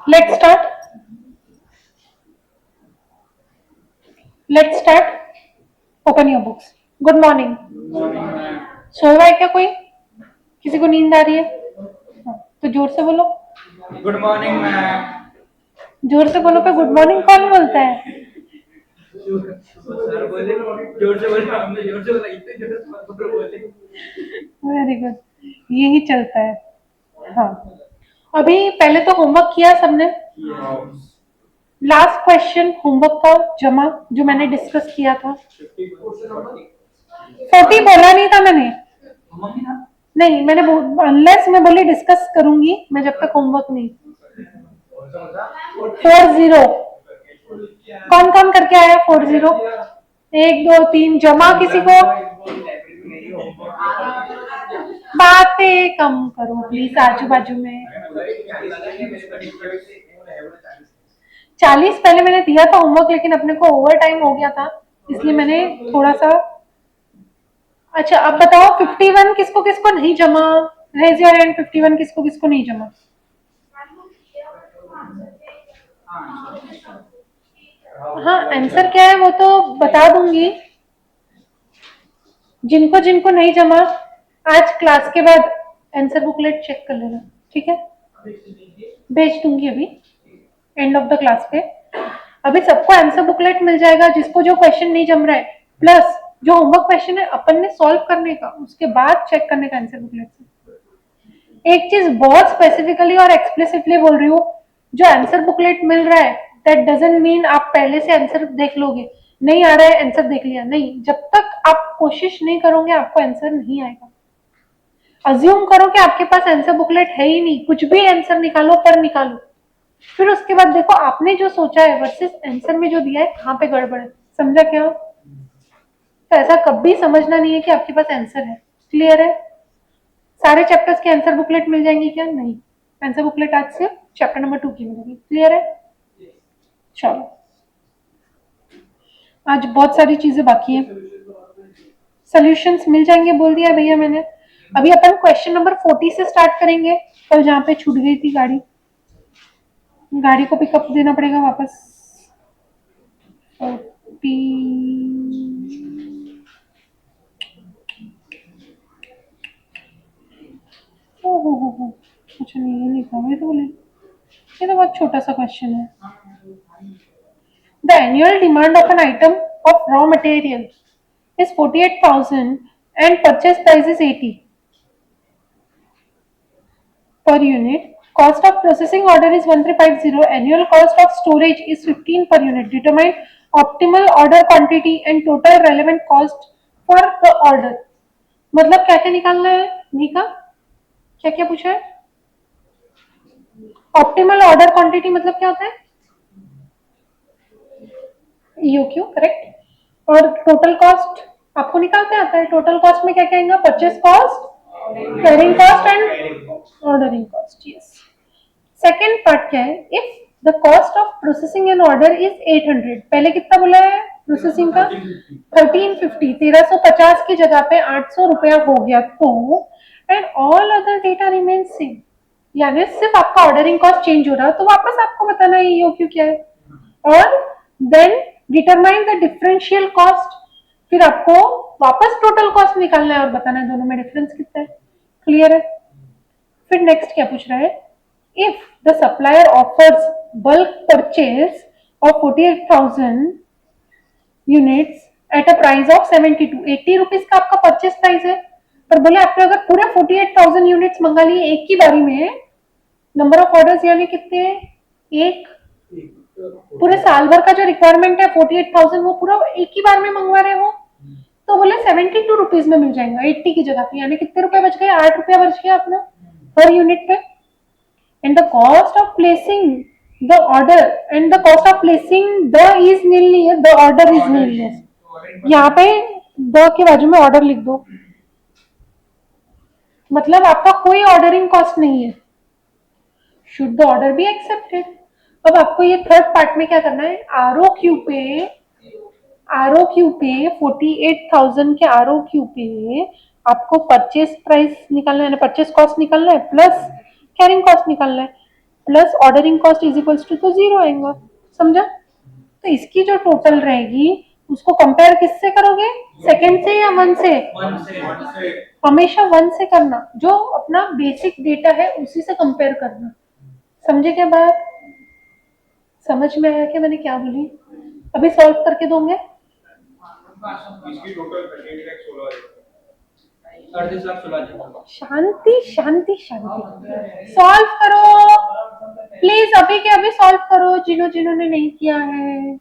Let's start. Let's start. Open your books. Good morning. सोया हुआ है क्या कोई? किसी को नींद आ रही है? हाँ, तो जोर से बोलो. Good morning ma'am. जोर से बोलो पे गुड मॉर्निंग कौन बोलता है? सर बोले जोर से बोले, हमने जोर से बोला, इतने जोर से मत बोले. Very good. यही चलता है. हाँ. अभी पहले तो होमवर्क किया सबने. लास्ट क्वेश्चन होमवर्क का जमा जो मैंने डिस्कस किया था. 40 बोला नहीं था मैंने. नहीं, मैंने अनलेस मैं बोली डिस्कस करूंगी मैं जब तक होमवर्क नहीं. 40. कौन कौन करके आया 40? 1 2 3 जमा. किसी को बातें कम करो प्लीज आजू बाजू में. 40 पहले मैंने दिया था होमवर्क लेकिन अपने को ओवर टाइम हो गया था इसलिए मैंने थोड़ा सा. अच्छा अब बताओ 51 किसको किसको नहीं जमा. Raise your hand. 51 किसको किसको नहीं जमा. हाँ आंसर क्या है वो तो बता दूंगी. जिनको जिनको नहीं जमा आज क्लास के बाद आंसर बुकलेट चेक कर लेना. ठीक है, भेज दूंगी अभी एंड ऑफ द क्लास पे. अभी सबको आंसर बुकलेट मिल जाएगा जिसको जो क्वेश्चन नहीं जम रहा है प्लस जो होमवर्क क्वेश्चन है अपन ने सॉल्व करने का उसके बाद चेक करने का आंसर बुकलेट से. एक चीज बहुत स्पेसिफिकली और एक्सप्लिसिटली बोल रही हूँ. जो आंसर बुकलेट मिल रहा है दैट डजंट मीन आप पहले से आंसर देख लोगे. नहीं आ रहा है आंसर देख लिया नहीं. जब तक आप कोशिश नहीं करोगे आपको आंसर नहीं आएगा. अज्यूम करो कि आपके पास आंसर बुकलेट है ही नहीं. कुछ भी आंसर निकालो पर निकालो. फिर उसके बाद देखो आपने जो सोचा है वर्सेस आंसर में जो दिया है कहाँ पे गड़बड़ है. समझा क्या? तो ऐसा कभी समझना नहीं है कि आपके पास आंसर है. क्लियर है? सारे चैप्टर्स के आंसर बुकलेट मिल जाएंगी क्या? नहीं. आंसर बुकलेट आज से चैप्टर नंबर 2 की मिलेगी. क्लियर है? चलो आज बहुत सारी चीजें बाकी हैं. सॉल्यूशंस मिल जाएंगे बोल दिया भैया मैंने. अभी अपन क्वेश्चन नंबर 40 से स्टार्ट करेंगे. कल जहाँ पे छूट गई थी गाड़ी. गाड़ी को पिकअप देना पड़ेगा वापस. 40. हो. अच्छा नहीं ये नहीं था. वही तो बोले ये तो बहुत छोटा सा क्वेश्चन है. The annual demand of an item of raw material is 48,000 and purchase price is 80 per unit. Cost of processing order is 1350. Annual cost of storage is 15 per unit. Determine optimal order quantity and total relevant cost for the order. मतलब क्या क्या निकालना है नीका? क्या क्या पूछा है? Optimal order quantity मतलब क्या होता है? EOQ correct. और टोटल कॉस्ट आपको निकालते आता है. टोटल कॉस्ट में क्या क्या आएगा? Purchase cost, carrying cost and ordering cost. Yes. Second part क्या है? If the cost of processing an order is 800. पहले कितना बोला है प्रोसेसिंग का? 1350. 1350 की जगह पे 800 रुपया हो गया तो and all other data remain same. यानी सिर्फ आपका ऑर्डरिंग कॉस्ट चेंज हो रहा है तो वापस आपको बताना है ईओक्यू क्या है. और then determine the differential cost. फिर आपको वापस टोटल कॉस्ट निकालना है और बताना है दोनों में डिफरेंस कितना है. क्लियर है? फिर नेक्स्ट क्या पूछ रहा है? If the supplier offers bulk purchase of 48,000 units at a price of 72. 80 rupees का आपका परचेज प्राइस है पर बोले आपने अगर पूरे 48,000 यूनिट्स मंगा लिए एक ही बारी में. नंबर ऑफ ऑर्डर्स यानी कितने? एक. पूरे साल भर का जो रिक्वायरमेंट है 48,000 वो पूरा एक ही बार में मंगवा रहे हो तो बोले 72 रुपीज में मिल जाएगा 80 की जगह पे. यानी कितने रुपए बच गए? 8 रुपया बच गया अपना पर यूनिट पे. And the cost of placing the order and the cost of placing the is nil. The order is nil. यहाँ पे द के बाजू में ऑर्डर लिख दो. मतलब आपका कोई ऑर्डरिंग कॉस्ट नहीं है. Should the order be accepted. अब आपको ये थर्ड पार्ट में क्या करना है? आरओक्यू पे 48,000 के आरओक्यू पे आपको परचेस प्राइस निकालना है, परचेस कॉस्ट निकालना है प्लस कैरिंग कॉस्ट निकालना है. Plus ordering cost is equals to तो 0 आएगा, समझा? तो इसकी जो टोटल रहेगी उसको कंपेयर किससे करोगे, सेकंड से या वन से? हमेशा वन से करना, जो अपना बेसिक डेटा है उसी से कंपेयर करना, समझे क्या बात? समझ में आया क्या मैंने क्या बोली? अभी सॉल्व करके दोगे? इसकी टोटल 38,16,000 शांति शांति शांति, सॉल्व करो प्लीज, अभी के अभी सॉल्व करो जिन्होंने नहीं किया है,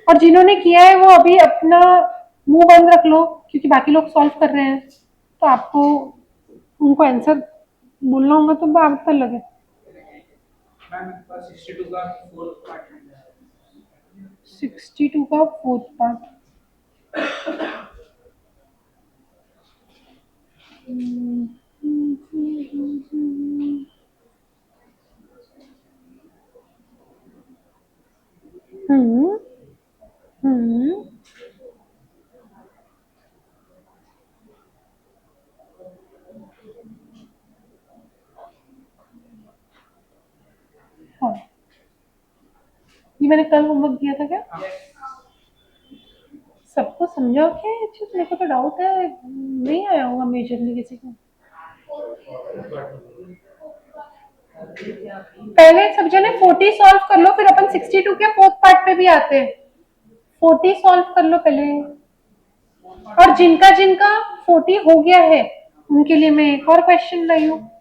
और जिन्होंने किया है वो अभी अपना मुंह बंद रख लो, क्योंकि बाकी लोग सॉल्व कर रहे हैं तो आपको उनको आंसर बोलना होगा तो बात पर लगे। मैम 62 का फोर्थ पार्ट 62 का फोर्थ पार्ट, हम्म हम्म हाँ, ये मैंने कल होमवर्क दिया था क्या? सबको समझाओ क्या ये चीज? मेरे को तो डाउट है, नहीं आया होगा मेजरली किसी को। पहले सब जने 40 सॉल्व कर लो, फिर अपन 62 के फोर्थ पार्ट पे भी आते हैं। 40 सॉल्व कर लो पहले, और जिनका जिनका 40 हो गया है उनके लिए मैं एक और क्वेश्चन लाई हूँ।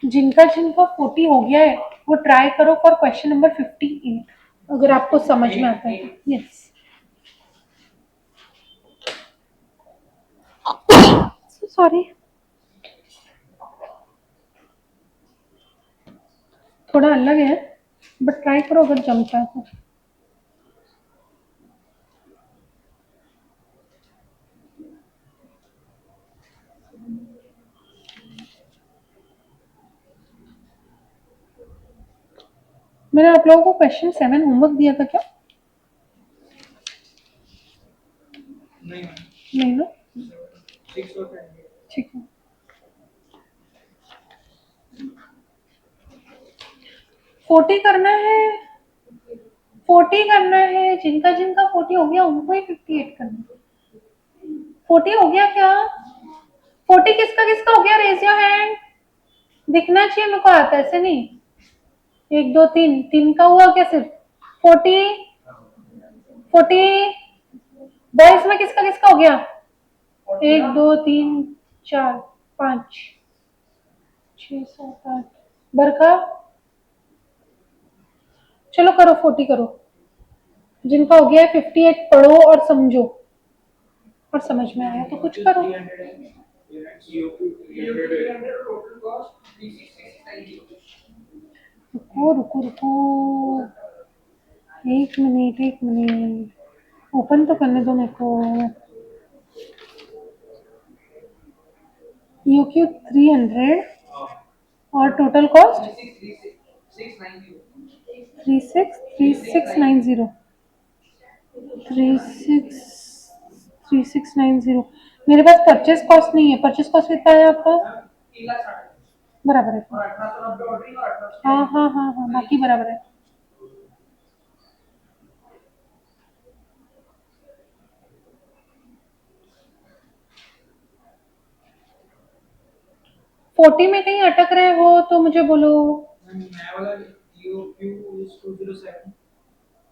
जिनका जिनका 40 हो गया है वो ट्राई करो फॉर क्वेश्चन नंबर 58, अगर आपको समझ में आता है। यस, सॉरी, थोड़ा अलग है बट ट्राई करो अगर जमता है तो। मैंने आप लोगों को क्वेश्चन 7 होमवर्क दिया था क्या? नहीं ना, 6 और 10 ठीक है। 40 करना है, 40 करना है, जिनका जिनका 40 हो गया उनको ही 58 करना है। 40 हो गया क्या? 40 किसका किसका हो गया? रेज योर हैंड, दिखना चाहिए मेरे को, आता ऐसे नहीं। 1 2 3, 3 का हुआ क्या सिर्फ? 40 40 बॉयज में किसका किसका हो गया? 1 2 3 4 5 6 7 8, बरखा चलो करो 40 करो, जिनका हो गया है 58 पढ़ो और समझो, और समझ में आया तो कुछ करो। रुको रुको रुको, एक मिनट एक मिनट, ओपन तो करने दो मेरे को। यूक्यू 300 और टोटल कॉस्ट 363690, 363690। मेरे पास परचेस कॉस्ट नहीं है, परचेस कॉस्ट कितना है आपका? बराबर है, हाँ हाँ हाँ हाँ, बाकी बराबर है। फोर्टी में कहीं अटक रहे हो तो मुझे बोलो।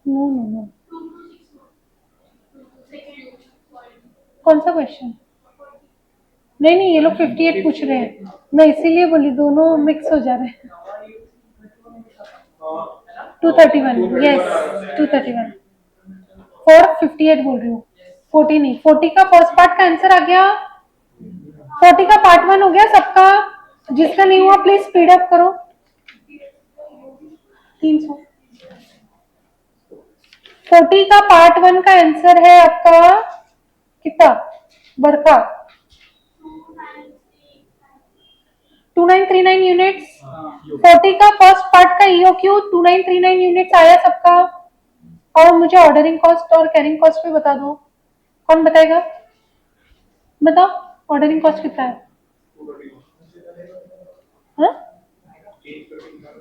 नो नो नो, कौन सा क्वेश्चन? नहीं नहीं, ये लोग 58 पूछ रहे हैं, मैं इसीलिए बोली दोनों मिक्स हो जा रहे हैं। 231 यस 231 4 58 बोल रही हूँ 40 नहीं 40 का फर्स्ट पार्ट का आंसर आ गया 40 का पार्ट 1 हो गया सबका जिसका नहीं हुआ प्लीज स्पीड अप करो 300 40 का पार्ट 1 का आंसर है आपका कितना बड़का 2939 यूनिट्स 40 का फर्स्ट पार्ट का ईओक्यू 2939 यूनिट्स आया सबका और मुझे ऑर्डरिंग कॉस्ट और कैरिंग कॉस्ट भी बता दो कौन बताएगा बताओ ऑर्डरिंग कॉस्ट कितना है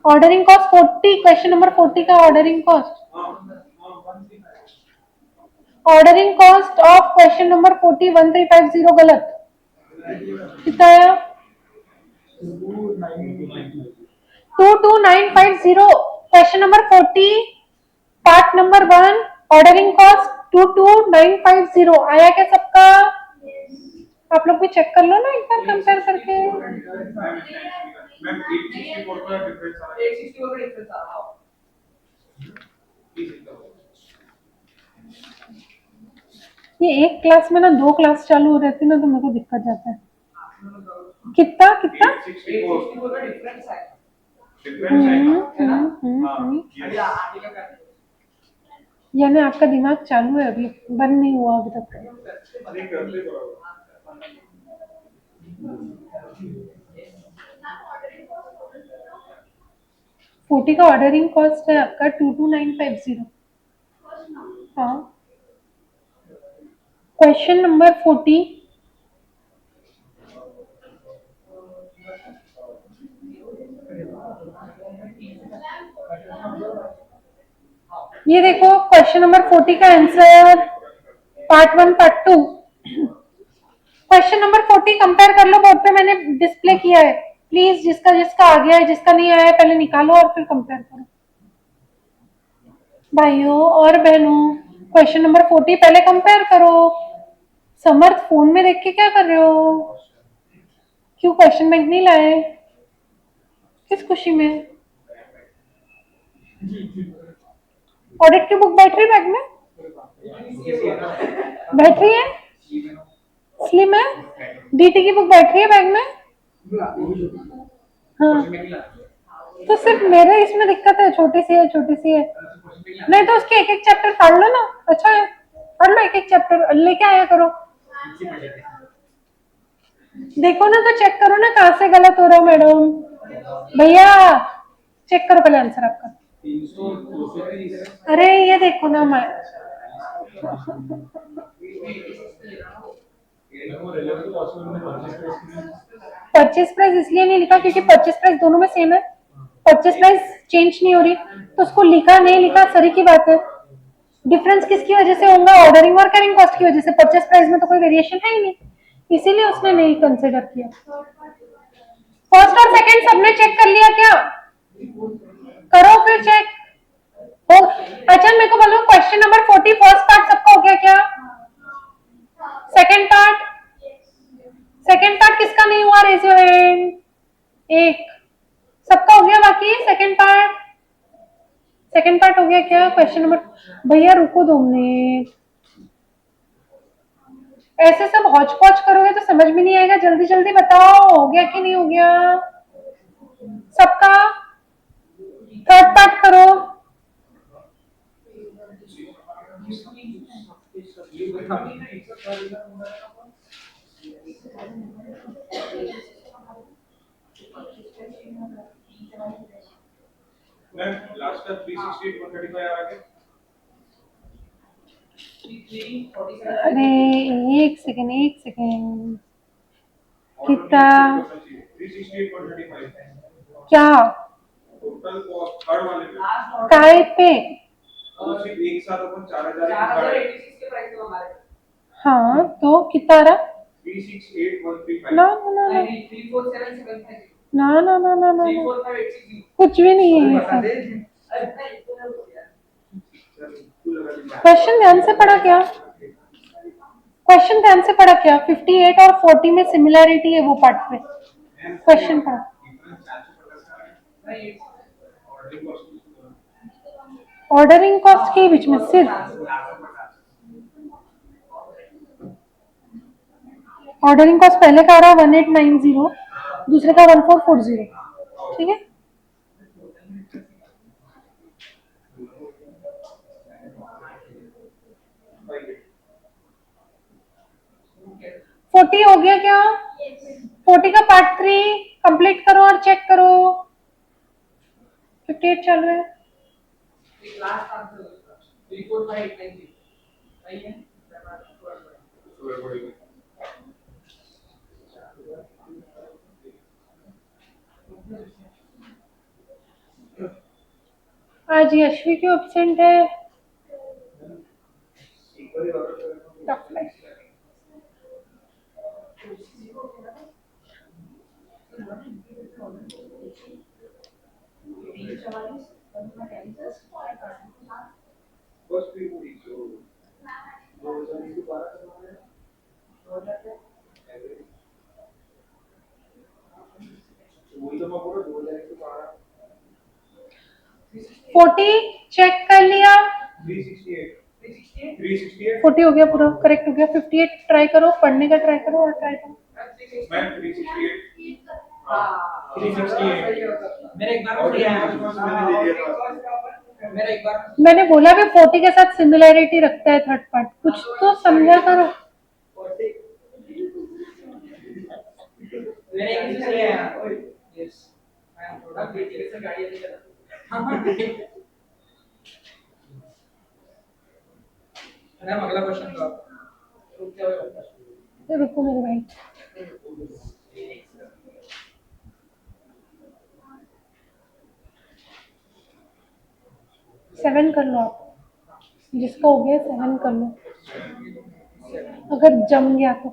ऑर्डरिंग कॉस्ट 40 क्वेश्चन नंबर 40 का ordering cost ordering cost of question number 40 1350 गलत कितना आया 22950 question number 40 part number 1 ordering cost 22950 आया क्या सबका आप लोग भी चेक कर लो ना एक बार कंपेयर करके मैम 864 का डिफरेंस आ रहा है 864 का डिफरेंस आ रहा है ये एक क्लास में ना 2 क्लास चालू हो रहती ना तो मेरे को दिक्कत जाता है कितना कितना 864 का डिफरेंस है अभी आगे का कर यानी आपका दिमाग चालू है अभी बंद नहीं हुआ अभी तक नहीं करते बराबर 40 का ऑर्डरिंग कॉस्ट है आपका 22950 हाँ क्वेश्चन नंबर 40 ये देखो क्वेश्चन नंबर 40 का answer part 1 part 2 question number 40 compare कर लो बोर्ड पे मैंने डिस्प्ले किया है प्लीज जिसका जिसका आ गया है जिसका नहीं आया है पहले निकालो और फिर कंपेयर करो भाइयों और बहनों क्वेश्चन नंबर 40 पहले कंपेयर करो समर्थ फोन में देख के क्या कर रहे हो क्यों क्वेश्चन बैंक नहीं लाए किस खुशी में ऑडिट की बुक बैटरी बैग में बैटरी है स्लिम है डीटी की बुक बैटरी है बैग में हाँ तो सिर्फ मेरे इसमें दिक्कत है छोटी सी है नहीं तो उसके एक एक चैप्टर पढ़ लो ना अच्छा है पढ़ लो एक एक चैप्टर लेके आया करो देखो ना तो चेक करो ना कहाँ से गलत हो रहा हो मैडम भैया चेक करो पहले आंसर आपका अरे ये देखो ना मैं परचेज प्राइस इसलिए नहीं लिखा क्योंकि परचेज प्राइस दोनों में सेम है परचेज प्राइस चेंज नहीं हो रही तो उसको लिखा नहीं लिखा सही की बात है डिफरेंस किसकी वजह से होगा ऑर्डरिंग और कैरिंग कॉस्ट की वजह से परचेज प्राइस में तो कोई वेरिएशन है ही नहीं इसीलिए उसने नहीं कंसिडर किया फर्स्ट और सेकंड सबने चेक कर लिया क्या करो फिर चेक हो अच्छा मेरे को बोलो क्वेश्चन नंबर 40 फर्स्ट पार्ट सबका हो गया क्या सेकंड पार्ट किसका नहीं हुआ रेज योर हैंड एक सबका हो गया बाकी सेकंड पार्ट हो गया क्या क्वेश्चन नंबर भैया रुको 2 मिनट ऐसे सब हौच पौच करोगे तो समझ में नहीं आएगा जल्दी जल्दी बताओ हो गया कि नहीं हो गया सबका थर्ड पार्ट करो मैम लास्ट का 368 135 आ रहा है अरे एक सेकेंड कितना 368 135 क्या टोटल कॉस्ट थर्ड वाले में काय पे तो सिर्फ एक साथ अपन 4086 के प्राइस में हमारे हाँ तो कितना रहा 368135 ना ना ना ना नहीं 34775 ना ना ना ना ना 34586 कुछ भी नहीं है ऐसा क्वेश्चन ध्यान से पढ़ा क्या 58 और 40 में सिमिलैरिटी है वो पार्ट पे क्वेश्चन पढ़ा ऑर्डरिंग कॉस्ट के बीच में सिर्फ ऑर्डरिंग कॉस्ट पहले का आ रहा है 1890, दूसरे का 1440, ठीक है। फोर्टी हो गया क्या? 40 का पार्ट 3 कंप्लीट करो और चेक करो। 58 चल रहा है। लास्ट आंसर 34590 सही है। आज यशवी क्यों एब्सेंट है? Tough life. वही तो मैं बोल रहा हूँ 2012 40 चेक कर लिया। 368 40 हो गया पूरा, करेक्ट हो गया। 58 ट्राई करो, पढ़ने का ट्राई करो और ट्राई करो। मैं 368 हाँ 368 मेरे एक बार और मैंने दे दिया था मेरा एक बार मैंने बोला भी 40 के साथ सिमिलैरिटी रखता है थर्ड पार्ट, कुछ तो समझा करो। मैंने एक से लिया है यस मैं थोड़ा पीछे से गाड़ी लेके चला मैम अगला क्वेश्चन दो आप रुक जाओ रुको मेरे भाई। सेवन कर लो आप, जिसका हो गया 7 कर लो, अगर जम गया तो।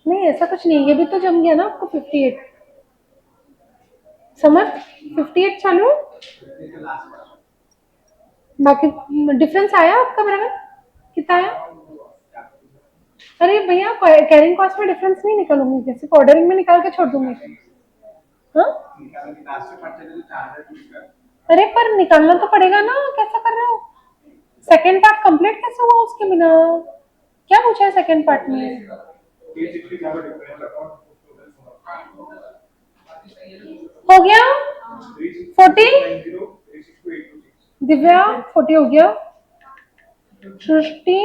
नहीं ऐसा कुछ नहीं, ये भी तो जम गया ना आपको। 58 समझ, 58 चालू है। बाकी डिफरेंस आया आपका बराबर? कितना आया? अरे भैया कैरिंग कॉस्ट में डिफरेंस नहीं निकालूंगी, जैसे ऑर्डरिंग में निकाल के छोड़ दूंगी। हाँ अरे पर निकालना तो पड़ेगा ना, कैसा कर रहे हो? सेकेंड पार्ट कंप्लीट कैसे हुआ उसके बिना? क्या पूछा है सेकेंड पार्ट में? हो गया 40। दिव्या 40 हो गया। सृष्टि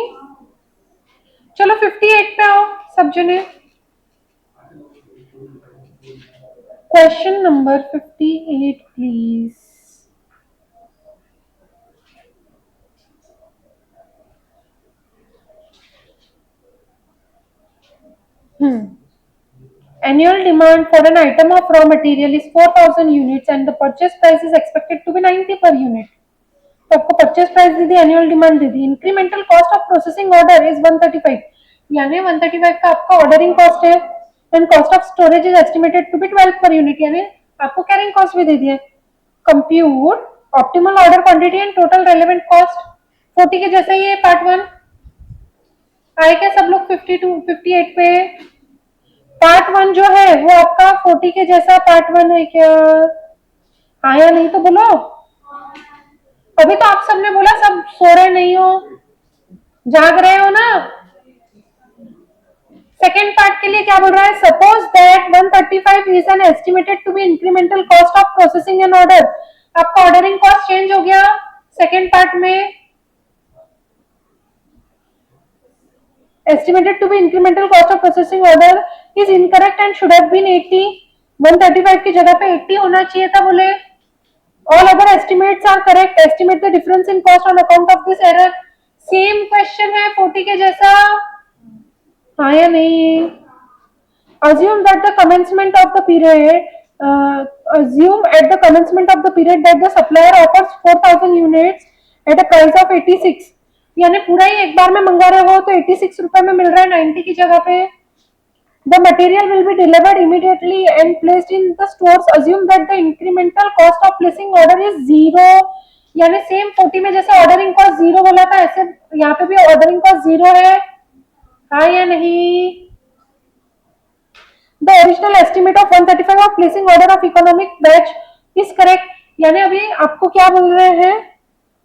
चलो 58 पे आओ सब जने। Question number 58 please. Annual demand for an item of raw material is 4000 units and the purchase price is expected to be 90 per unit. तो आपको परचेस प्राइस दे दी, एनुअल डिमांड दे दी। Incremental cost of processing order is 135, यानी 135 का आपका ordering cost है and cost of storage is estimated to be 12 per unit, यानी आपको कैरिंग कॉस्ट भी दे दिया। Compute optimal order quantity and total relevant cost. 40 के जैसा ही है पार्ट 1। आए क्या सब लोग? 52 58 पे पार्ट 1 जो है वो आपका 40 के जैसा पार्ट 1 है क्या? आया नहीं तो बोलो। अभी तो आप सबने बोला सब सो रहे नहीं हो, जाग रहे हो ना। सेकेंड पार्ट के लिए क्या बोल रहा है? Suppose that 135 is an estimated to be incremental cost of processing an order. आपका ऑर्डरिंग कॉस्ट चेंज हो गया सेकेंड पार्ट में। estimated to be incremental cost of processing order is incorrect and should have been 80। 135 की जगह पे 80 होना चाहिए था बोले। all other estimates are correct, estimate the difference in cost on account of this error। Same question है 40 के जैसा, हाँ या नहीं? assume that the commencement of the period assume at the commencement of the period that the supplier offers 4000 units at a price of 86, यानी पूरा ही एक बार में मंगा रहे हो तो 86 रुपए में मिल रहा है 90 की जगह पे। The material will be delivered immediately and placed in the stores। Assume that the incremental cost of placing order is 0, यानी सेम 40 में जैसे ऑर्डरिंग कॉस्ट 0 बोला था ऐसे यहाँ पे भी ऑर्डरिंग कॉस्ट 0 है, हाँ या नहीं? The original estimate of 135 of placing order of economic batch is correct. यानी अभी आपको क्या बोल रहे हैं,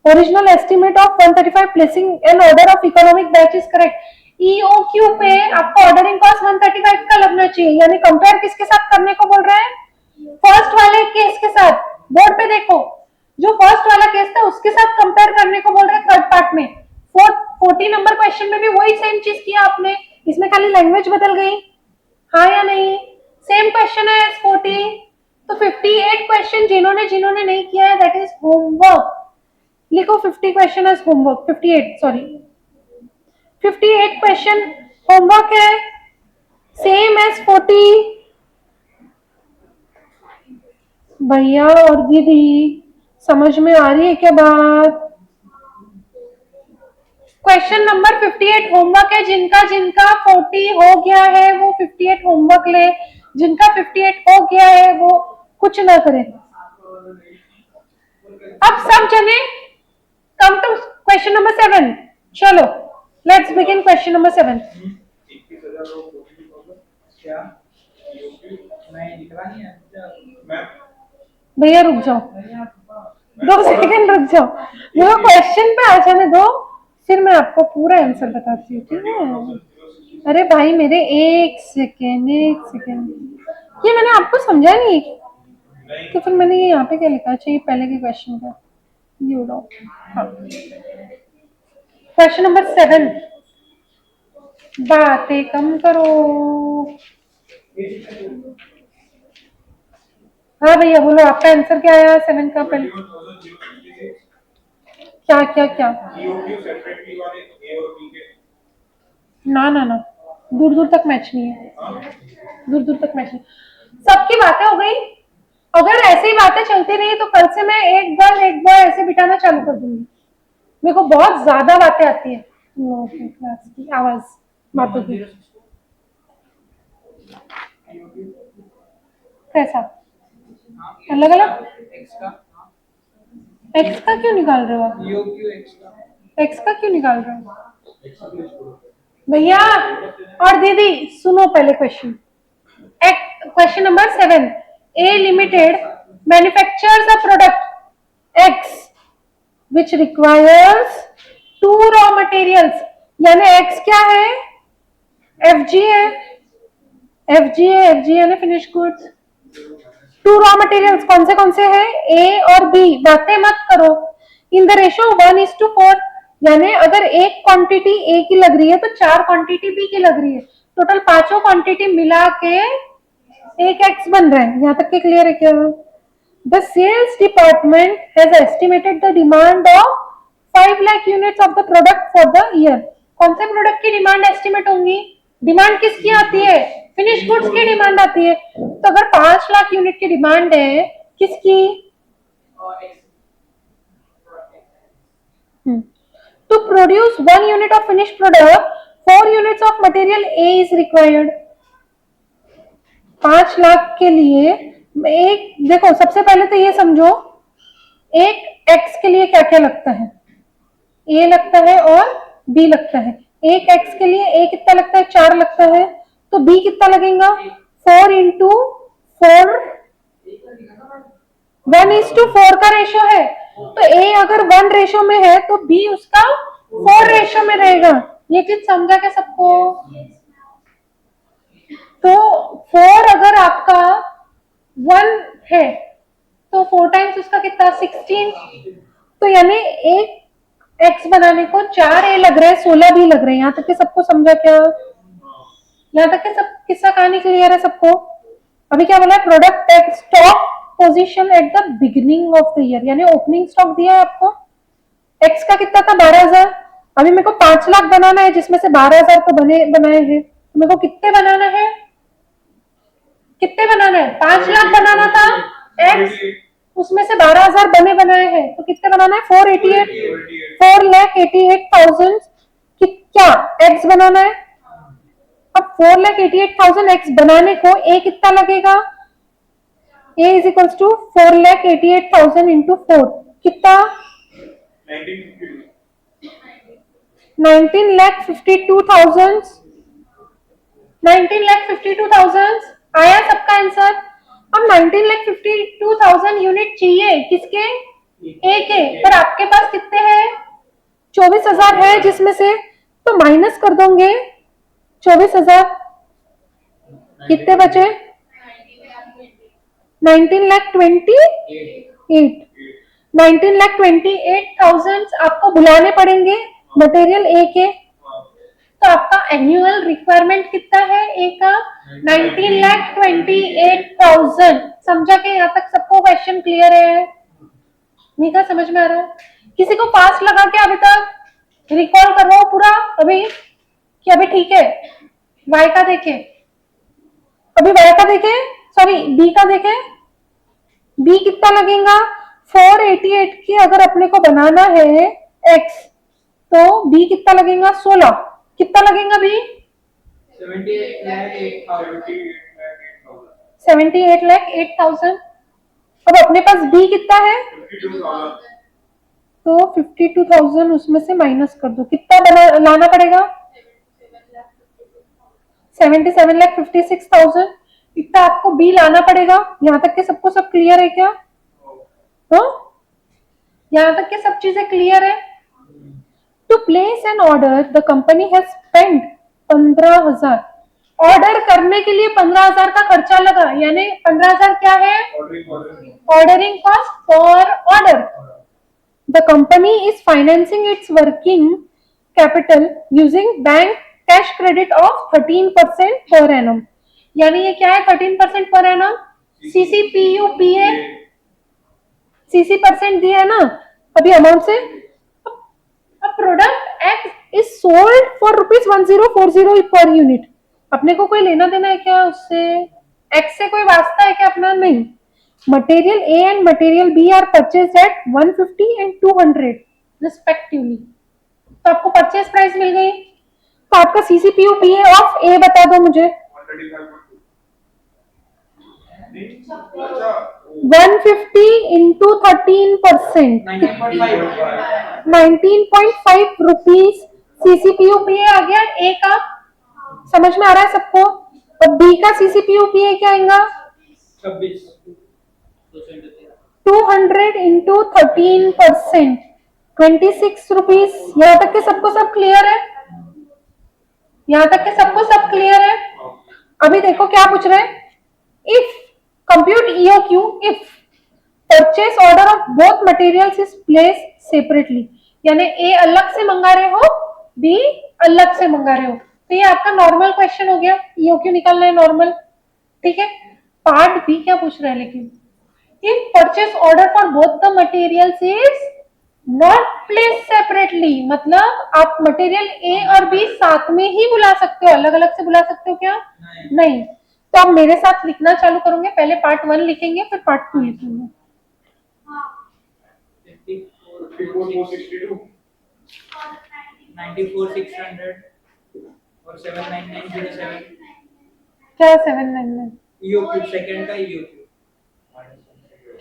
original estimate of 135 placing an order of economic batch is correct. EOQ पे आपको ऑर्डरिंग कॉस्ट 135 का लगना चाहिए, यानी कंपेयर किसके साथ करने को बोल रहे हैं, फर्स्ट वाले केस के साथ। बोर्ड पे देखो, जो फर्स्ट वाला केस था उसके साथ कंपेयर करने को बोल रहे हैं थर्ड पार्ट में। 40 नंबर क्वेश्चन में भी वही सेम चीज किया आपने, इसमें खाली लैंग्वेज बदल गई, हाँ या नहीं? सेम क्वेश्चन है एज 40। तो 58 क्वेश्चन जिन्होंने जिन्होंने नहीं किया है दैट इज होमवर्क। लिखो 50 question as homework, 58 sorry 58 question homework है, सेम एज 40। भैया और दीदी समझ में आ रही है क्या बात? क्वेश्चन नंबर 58 होमवर्क है, जिनका जिनका 40 हो गया है वो 58 होमवर्क ले, जिनका 58 हो गया है वो कुछ ना करे। अब सब जने कम टू क्वेश्चन नंबर 7। चलो लेट्स बिगिन क्वेश्चन नंबर 7। क्या मैं निकला नहीं है मैं भैया रुक जाओ, 2 सेकंड रुक जाओ, मेरे क्वेश्चन पे आ जाने दो, फिर मैं आपको पूरा आंसर बताती हूँ, ठीक है? अरे भाई मेरे एक सेकेंड, ये मैंने आपको समझा नहीं, तो फिर मैंने ये यहाँ पे क्या लिखा चाहिए पहले के क्वेश्चन का, यू नो। क्वेश्चन नंबर 7, बातें कम करो। हाँ भैया बोलो, आपका आंसर क्या आया 7 का? पहले क्या क्या क्या? ना ना ना, दूर दूर तक मैच नहीं है, दूर दूर तक मैच नहीं। सबकी बातें हो गई, अगर ऐसे ही बातें चलती रही तो कल से मैं एक बार ऐसे बिठाना चालू कर दूंगी। मेरे को बहुत ज्यादा बातें आती है क्लास की आवाज बातों की। कैसा अलग अलग? एक्स का क्यों निकाल रहे हो आप? एक्स का क्यों निकाल रहे हो भैया और दीदी? सुनो पहले question. Question number 7, A limited manufactures a product X which requires 2 raw materials, यानी एक्स क्या है? एफजी है, एफजी यानी फिनिश गुड्स। 2 रॉ मटेरियल्स कौन से हैं? ए और बी। बातें मत करो। इन द रेशियो 1:4, यानी अगर एक क्वांटिटी ए की लग रही है तो 4 क्वांटिटी बी की लग रही है, टोटल 5 क्वांटिटी मिला के एक एक्स बन रहा है। यहाँ तक के क्लियर है क्या? The sales department has estimated the demand of 5 lakh units of the product for the year. कौन से प्रोडक्ट की डिमांड एस्टिमेट होंगी? डिमांड किसकी आती है? फिनिश गुड्स की डिमांड आती है। तो अगर 5 लाख यूनिट की डिमांड है किसकी? To produce 1 unit of finished product, 4 units of material A is required. 5 lakh के लिए एक, देखो सबसे पहले तो ये समझो एक एक्स के लिए क्या क्या लगता है। ए लगता है और बी लगता है। एक एक्स के लिए ए कितना लगता है? 4 लगता है, तो बी कितना लगेगा? 4 इंटू 4, 1:4 का रेशो है, तो ए अगर 1 रेशो में है तो बी उसका 4 रेशो में रहेगा। ये चीज समझा क्या सबको? तो 4 अगर आपका 1 है तो 4 टाइम्स उसका कितना? 16। तो यानी एक एक्स बनाने को 4 ए लग रहे हैं, 16 भी लग रहे हैं। यहाँ तक के सबको समझा क्या? यहाँ तक के सब किस्सा कहानी क्लियर है सबको? अभी क्या बोला है? Product x stock position at the beginning of the year, यानी ओपनिंग स्टॉक दिया है आपको। एक्स का कितना था? 12,000। अभी मेरे को 5 लाख बनाना है, जिसमें से 12,000 तो बनाए हैं, तो मेरे को कितने बनाना है? 5 लाख बनाना था एक्स, उसमें से 12,000 बनाए हैं, तो कितने बनाना है? 4,88,000 क्या एक्स बनाना है। अब 4,88,000 एक्स बनाने को ए कितना लगेगा? A is equals to 4,88,000 into 4, कितना? 19,52,000। 19,52,000 आया सबका आंसर? अब 19,52,000 यूनिट चाहिए किसके? ए के। पर आपके पास कितने हैं? 24,000 है जिसमें से, तो माइनस कर दोगे 24,000, कितने बचे? 19,28,000। 19,28,000 आपको बुलाने पड़ेंगे मटेरियल ए के। तो आपका एनुअल रिक्वायरमेंट कितना है ए का? 19,28,000। समझा के यहाँ तक सबको क्वेश्चन क्लियर है? मीका समझ में आ रहा है? किसी को पास लगा के अभी तक रिकॉल कर रहा हो पूरा अभी, कि अभी ठीक है? वाई का देखे, अभी वाई का देखे, सॉरी बी का देखे। बी कितना लगेगा? 488 की अगर अपने को बनाना है एक्स, तो बी कितना लगेगा? 16। कितना लगेगा बी? 78,08,000। अब अपने पास बी कितना है? 52,000। तो 52,000 उसमें से माइनस कर दो, कितना बना लाना पड़ेगा? 77,56,000। इतना आपको बी लाना पड़ेगा। यहाँ तक के सबको सब क्लियर है क्या? हाँ, यहाँ तक के सब चीजें क्लियर है? To place an order the company has spend 15,000। Order करने के लिए 15,000 का खर्चा लगा, यानी 15,000 क्या है? Ordering cost for order. The company is financing it's working capital using bank cash credit of 13% per annum. यानी ये क्या है? 13% पर एनम। सीसीपीयूपीए सीसी परसेंट दिया है ना अभी अमाउंट से। A product X is sold for ₹1040 per unit। अपने को कोई लेना देना है क्या उससे? X से कोई वास्ता है क्या अपना? नहीं। Material A and material B are purchased at 150 and 200 respectively। तो आपको परचेज प्राइस मिल गई। तो आपका सीसीपीयू पी ऑफ ए बता दो मुझे। 150 into 13%, 19.5 रुपीज सीसीपीयू पी आ गया ए का। समझ में आ रहा है सबको? और बी का सीसीपीयू पी क्या आएगा? 200 into 13%, 26 रुपीज। यहाँ तक के सबको सब क्लियर है? यहाँ तक के सबको सब क्लियर है? अभी देखो क्या पूछ रहे हैं। If compute EOQ if purchase order of both materials is place separately, यानी ए अलग से मंगा रहे हो, बी अलग से मंगा रहे हो। तो ये आपका नॉर्मल क्वेश्चन हो गया, ईओक्यू निकालना है नॉर्मल। ठीक है, पार्ट बी क्या पूछ रहा है लेकिन, if purchase order for both the materials is not place separately, मतलब आप मटेरियल ए और बी साथ में ही बुला सकते हो, अलग अलग से बुला सकते हो क्या? नहीं। तो आप मेरे साथ लिखना चालू करोगे, पहले पार्ट 1 लिखेंगे फिर पार्ट 2 लिखेंगे। 54,462, 94,600 और 79907। क्या 799? ईओक्यू सेकंड का ईओक्यू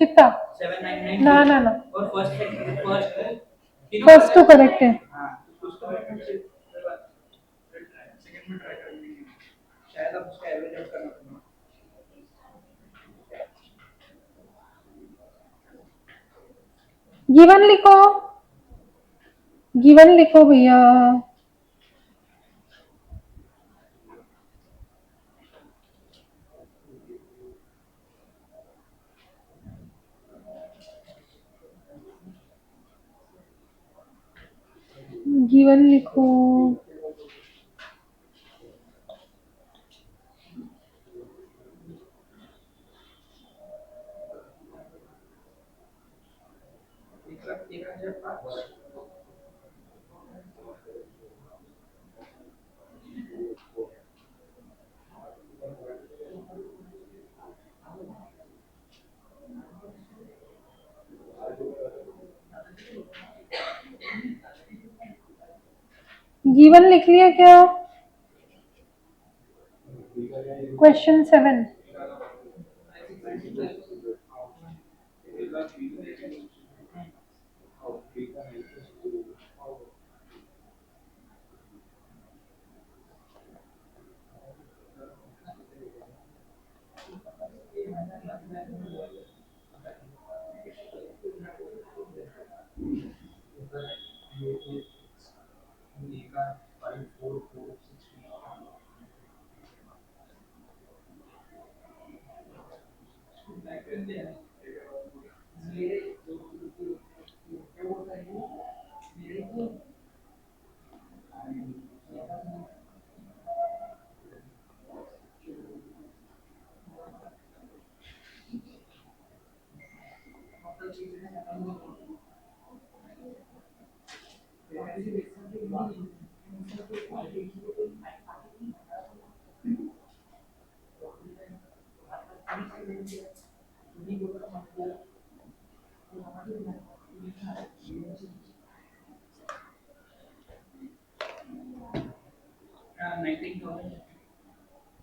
कितना? 799 ना ना ना, और फर्स्ट फर्स्ट टू करेक्ट है। हाँ, उसको सेकंड में ट्राई करेंगे, शायद अब उसका एवरेज आउट करना पड़ेगा। गिवन लिखो, गिवन लिखो भैया। गिवन लिखो। गिवन लिख लिया क्या? क्वेश्चन 7।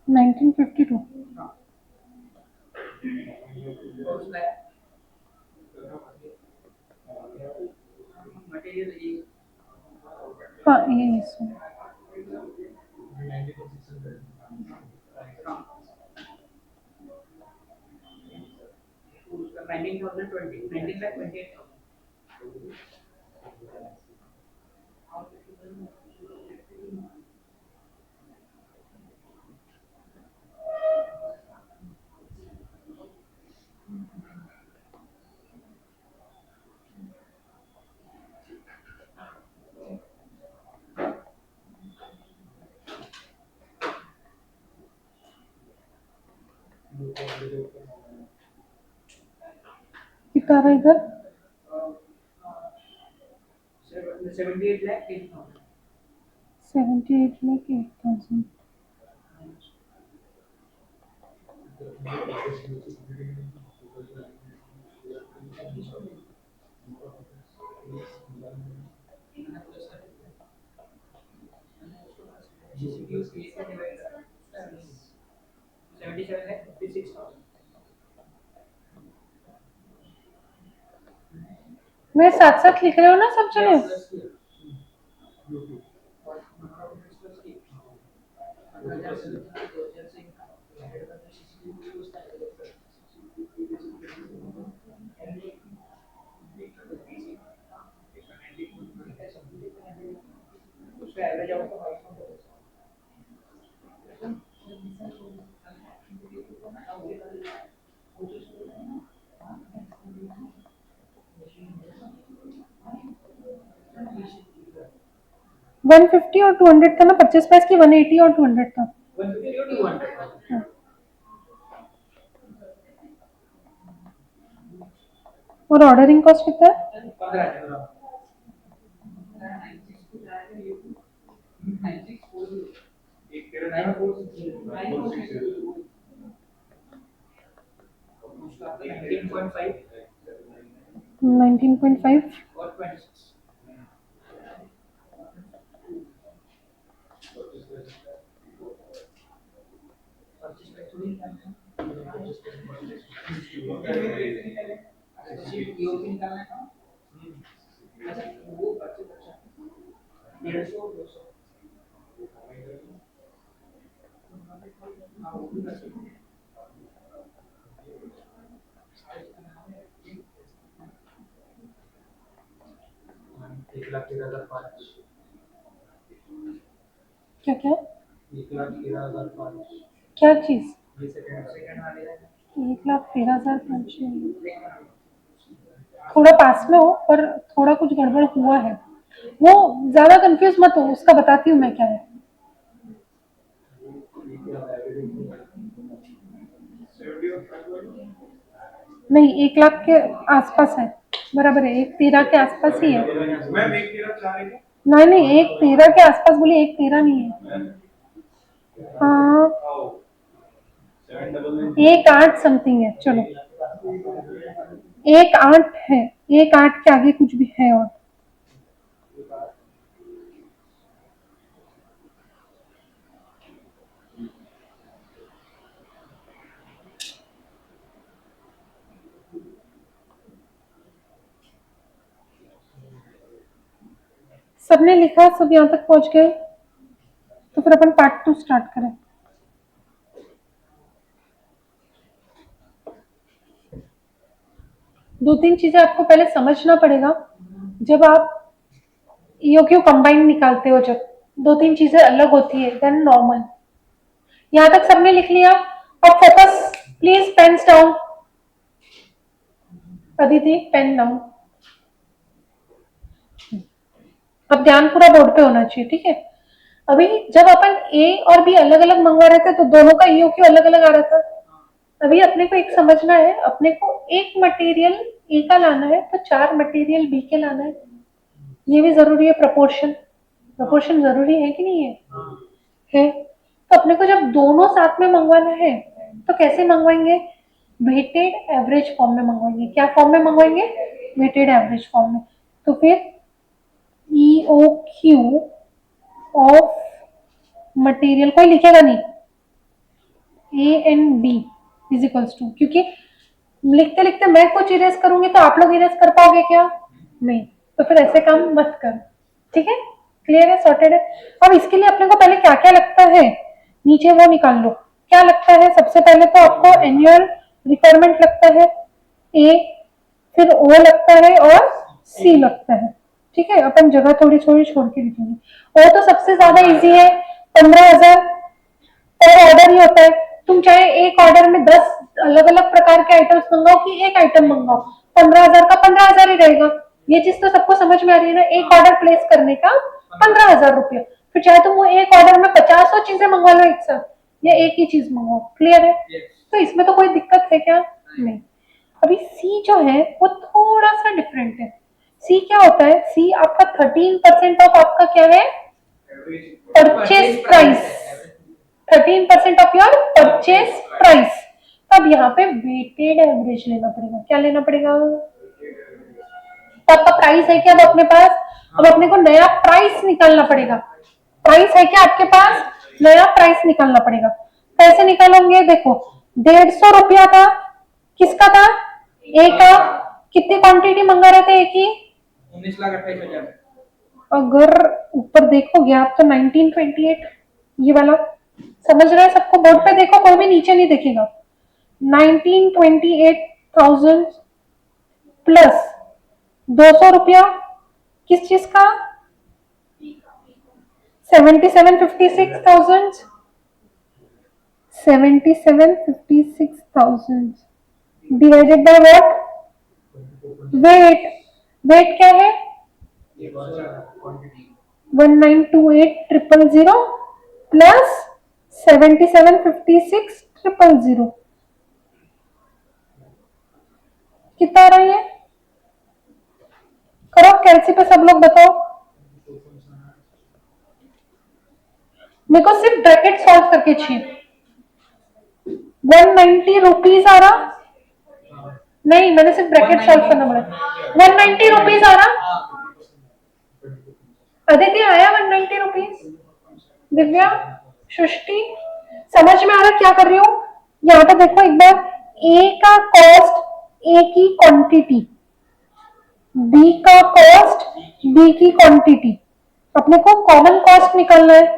1952 मटेरियल हाँ ये इसमें कितना आ रहा है इधर 78 lakh 8,000 78,08,000 77 lakh 56,000 मैं साथ साथ लिख रहे हो ना सब जने वन फिफ्टी और 200 था ना परचेस प्राइस की 180 और 200 था 150 or 200 हाँ। और ऑर्डरिंग कॉस्ट कितना है 15,000 19.5 19.5 और 26 क्या क्या 1,13,500 क्या चीज सेकंड वाले 1,13,500 थोड़ा पास में हो पर थोड़ा कुछ गड़बड़ हुआ है वो ज्यादा कंफ्यूज मत हो उसका बताती हूँ मैं क्या है नहीं 1 लाख के आसपास है बराबर है 1,13 के आसपास ही है मैम 1,13,4 है क्या? नहीं नहीं 1,13 के आसपास बोली 1,13 नहीं है हाँ 1,8 समथिंग है चलो 1,8 है 1,8 के आगे कुछ भी है और सबने लिखा सब यहाँ तक पहुंच गए तो फिर अपन पार्ट 2 स्टार्ट करें दो तीन चीजें आपको पहले समझना पड़ेगा जब आप ईओक्यू कंबाइन निकालते हो, जब दो तीन चीजें अलग होती है देन नॉर्मल। यहाँ तक सबने लिख लिया? अब focus please, pens down. Aditi pen down. अब ध्यान पूरा बोर्ड पे होना चाहिए, ठीक है? अभी जब अपन ए और बी अलग अलग मंगवा रहे थे तो दोनों का ईओक्यू अलग अलग आ रहा था। अभी अपने को एक समझना है, अपने को एक मटेरियल ए का लाना है तो 4 मटेरियल बी के लाना है। ये भी जरूरी है, प्रपोर्शन। प्रपोर्शन जरूरी है कि नहीं है? है। तो अपने को जब दोनों साथ में मंगवाना है तो कैसे मंगवाएंगे? वेटेड एवरेज फॉर्म में मंगवाएंगे। क्या फॉर्म में मंगवाएंगे? वेटेड एवरेज फॉर्म में। तो फिर ईओक्यू ऑफ मटेरियल कोई लिखेगा नहीं, A and B is equals to, क्योंकि लिखते लिखते मैं कुछ इरेज करूंगी तो आप लोग इरेज कर पाओगे क्या? नहीं। तो फिर ऐसे काम मत कर, ठीक है? क्लियर है, सॉर्टेड है। अब इसके लिए अपने को पहले क्या क्या लगता है नीचे वो निकाल लो। क्या लगता है? सबसे पहले तो आपको एनुअल रिक्वायरमेंट लगता है ए, फिर ओ लगता है और सी लगता है, ठीक है? अपन जगह थोड़ी थोड़ी छोड़ के लिखेंगे। ओ तो सबसे ज्यादा इजी है, 15,000 पर ऑर्डर ही होता है। तुम चाहे एक ऑर्डर में 10 अलग अलग प्रकार के आइटम्स मंगाओ कि एक आइटम मंगाओ, 15,000 का 15,000 ही रहेगा। ये चीज तो सबको समझ में आ रही है ना? एक ऑर्डर प्लेस करने का 15,000 रुपया। फिर चाहे तुम वो एक ऑर्डर में 50 चीजें मंगवा लो एक साथ, या एक ही चीज मंगाओ। क्लियर है? तो इसमें तो कोई दिक्कत है क्या? नहीं। अभी सी जो है वो थोड़ा सा डिफरेंट है। सी क्या होता है? सी आपका 13% ऑफ आपका क्या है? Purchase price. 13% of your purchase price. अब यहाँ पे वेटेड एवरेज लेना पड़ेगा। क्या लेना पड़ेगा? तो आपका प्राइस है क्या अब अपने पास? अब अपने को नया प्राइस निकालना पड़ेगा। प्राइस है क्या आपके पास? नया प्राइस निकालना पड़ेगा। कैसे निकालोगे? देखो, 150 रुपया था, किसका था? ए का। कितनी क्वांटिटी मंगा रहे थे? एक ही 19,28,000। अगर ऊपर देखोगे आप तो 1928, ये वाला समझ रहे हैं? सबको बोर्ड पे देखो, कोई भी नीचे नहीं देखेगा। 1928,000 प्लस 200 रुपया किस चीज का? 77,56,000। 77,56,000 divided by what? Wait. Wait क्या है? 1928,000 प्लस 77,56,000 कितना आ रहा है? करो कैलसी पे सब लोग बताओ। मेरे को सिर्फ ब्रैकेट सॉल्व करके चाहिए। 190 रुपीज आ रहा? नहीं, मैंने सिर्फ ब्रैकेट सॉल्व करना पड़ा। 190 रुपीज आ रहा? अदिति आया 190 रुपीज? दिव्या, सृष्टि, समझ में आ रहा क्या कर रही हूँ? यहाँ पे देखो एक बार, ए का कॉस्ट ए की क्वांटिटी, बी का कॉस्ट बी की क्वांटिटी। अपने को कॉमन कॉस्ट निकालना है।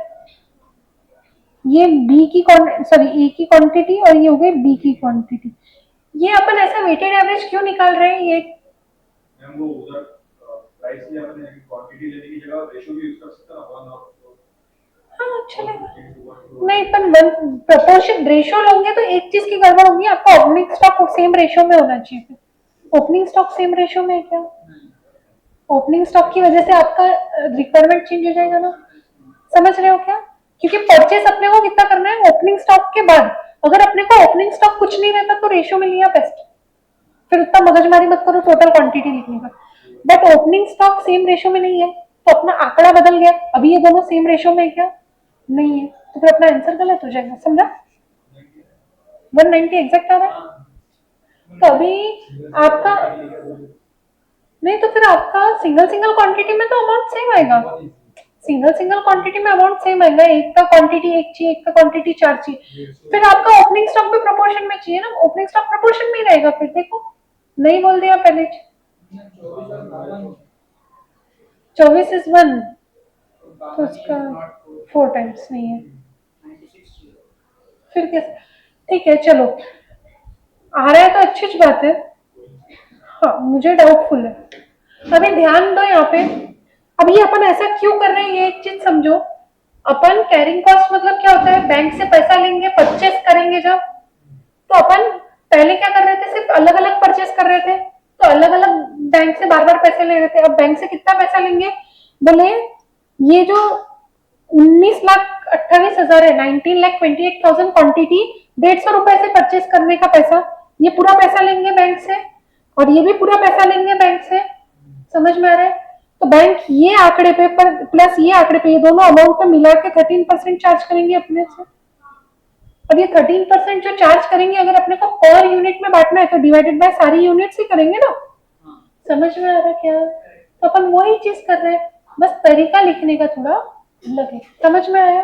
ये बी की सॉरी ए की क्वांटिटी और ये हो गई बी की क्वांटिटी। ये अपन ऐसा वेटेड एवरेज क्यों निकाल रहे हैं? ये वो उधर प्राइस लिया मैंने क्वांटिटी लेने की जगह रेशियो भी यूज कर सकता ना, 1 और हाँ अच्छा लगा। नहीं, पर प्रपोर्शन रेशियो लोगे तो एक चीज की गड़बड़ होगी, आपका ओपनिंग स्टॉक सेम रेशियो में होना चाहिए। ओपनिंग स्टॉक सेम रेशियो में है क्या? ओपनिंग स्टॉक की वजह से आपका रिक्वायरमेंट चेंज हो जाएगा ना। समझ रहे हो क्या? क्योंकि परचेस अपने को कितना करना है ओपनिंग स्टॉक के बाद। अगर अपने को ओपनिंग स्टॉक कुछ नहीं रहता तो रेशियो में लिया बेस्ट। फिर उतना मगजमारी मत करो टोटल क्वांटिटी लिखने का। But opening stock same ratio में नहीं है तो अपना आंकड़ा बदल गया। अभी ये दोनों सेम रेशियो में है क्या? नहीं है, तो फिर अपना आंसर गलत हो जाएगा। समझा? 190 एग्जैक्ट आ रहा है। तो अभी आपका नहीं, तो फिर आपका सिंगल सिंगल क्वांटिटी में तो अमाउंट सेम आएगा। सिंगल सिंगल क्वांटिटी में अमाउंट सेम आएगा। एक का क्वांटिटी एक चाहिए, एक का क्वांटिटी 4 चाहिए। फिर आपका ओपनिंग स्टॉक भी प्रोपोर्शन में चाहिए ना। ओपनिंग स्टॉक प्रोपोर्शन में ही रहेगा। फिर देखो, नहीं बोल दिया पहले। 24 इज 1 तो उसका 4 टाइम्स नहीं है। फिर कैसे? ठीक है चलो, आ रहा है तो अच्छी बात है। हाँ मुझे डाउटफुल है। अभी ध्यान दो यहाँ पे, अभी अपन ऐसा क्यों कर रहे हैं ये एक चीज समझो। अपन कैरिंग कॉस्ट मतलब क्या होता है, बैंक से पैसा लेंगे परचेस करेंगे जब, तो अपन पहले क्या कर रहे थे, सिर्फ अलग अलग परचेस कर रहे थे, तो अलग अलग बैंक से बार बार पैसे ले रहे थे। अब बैंक से कितना पैसा लेंगे, बोले ये जो 19,28,000 है, 19,28,000 क्वांटिटी, 150 रुपए से परचेस करने का पैसा, ये पूरा पैसा लेंगे बैंक से, और ये भी पूरा पैसा लेंगे बैंक से। समझ में आ रहा है? तो बैंक ये आंकड़े पे पर प्लस ये आंकड़े पे, ये दोनों अमाउंट पे मिला के 13% चार्ज करेंगे अपने से। और ये 13% जो चार्ज करेंगे, अगर अपने को पर यूनिट में बांटना है तो डिवाइडेड बाय सारी यूनिट्स ही करेंगे ना। समझ में आ रहा है क्या? तो अपन वही चीज कर रहे हैं, बस तरीका लिखने का थोड़ा अलग है। समझ में आया?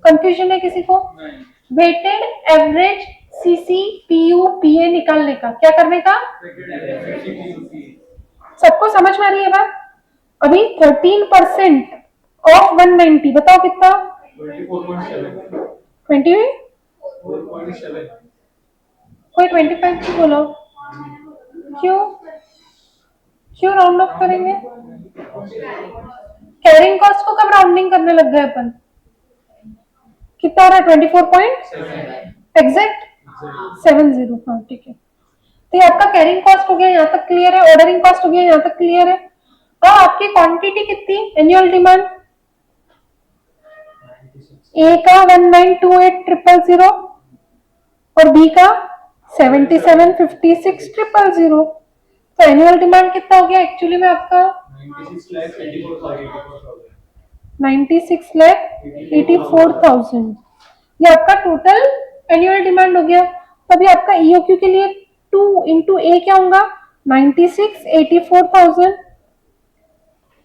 कंफ्यूजन है किसी को? वेटेड एवरेज सीसी पीयू पीए निकालने का, क्या करने का? सबको समझ में आ रही है बात? अभी 13% ऑफ 190, बताओ कितना? 20? कोई 25 क्यों बोलो? क्यों क्यों राउंड ऑफ करेंगे? कैरिंग कॉस्ट को कब राउंडिंग करने लग गए अपन? कितना हो रहा है? 24 पॉइंट एग्जैक्ट 70। हाँ ठीक है। तो ये आपका कैरिंग कॉस्ट हो गया, यहाँ तक क्लियर है। ऑर्डरिंग कॉस्ट हो गया, यहाँ तक क्लियर है। अब आपकी क्वांटिटी कितनी, एनुअल डिमांड ए का 1928,000 और बी का 77,56,000। तो एनुअल डिमांड कितना हो गया एक्चुअली में आपका? 96,84,000। ये आपका टोटल एनुअल डिमांड हो गया। तो अभी आपका ईओक्यू के लिए 2 इंटू ए क्या होगा? 96,84,000।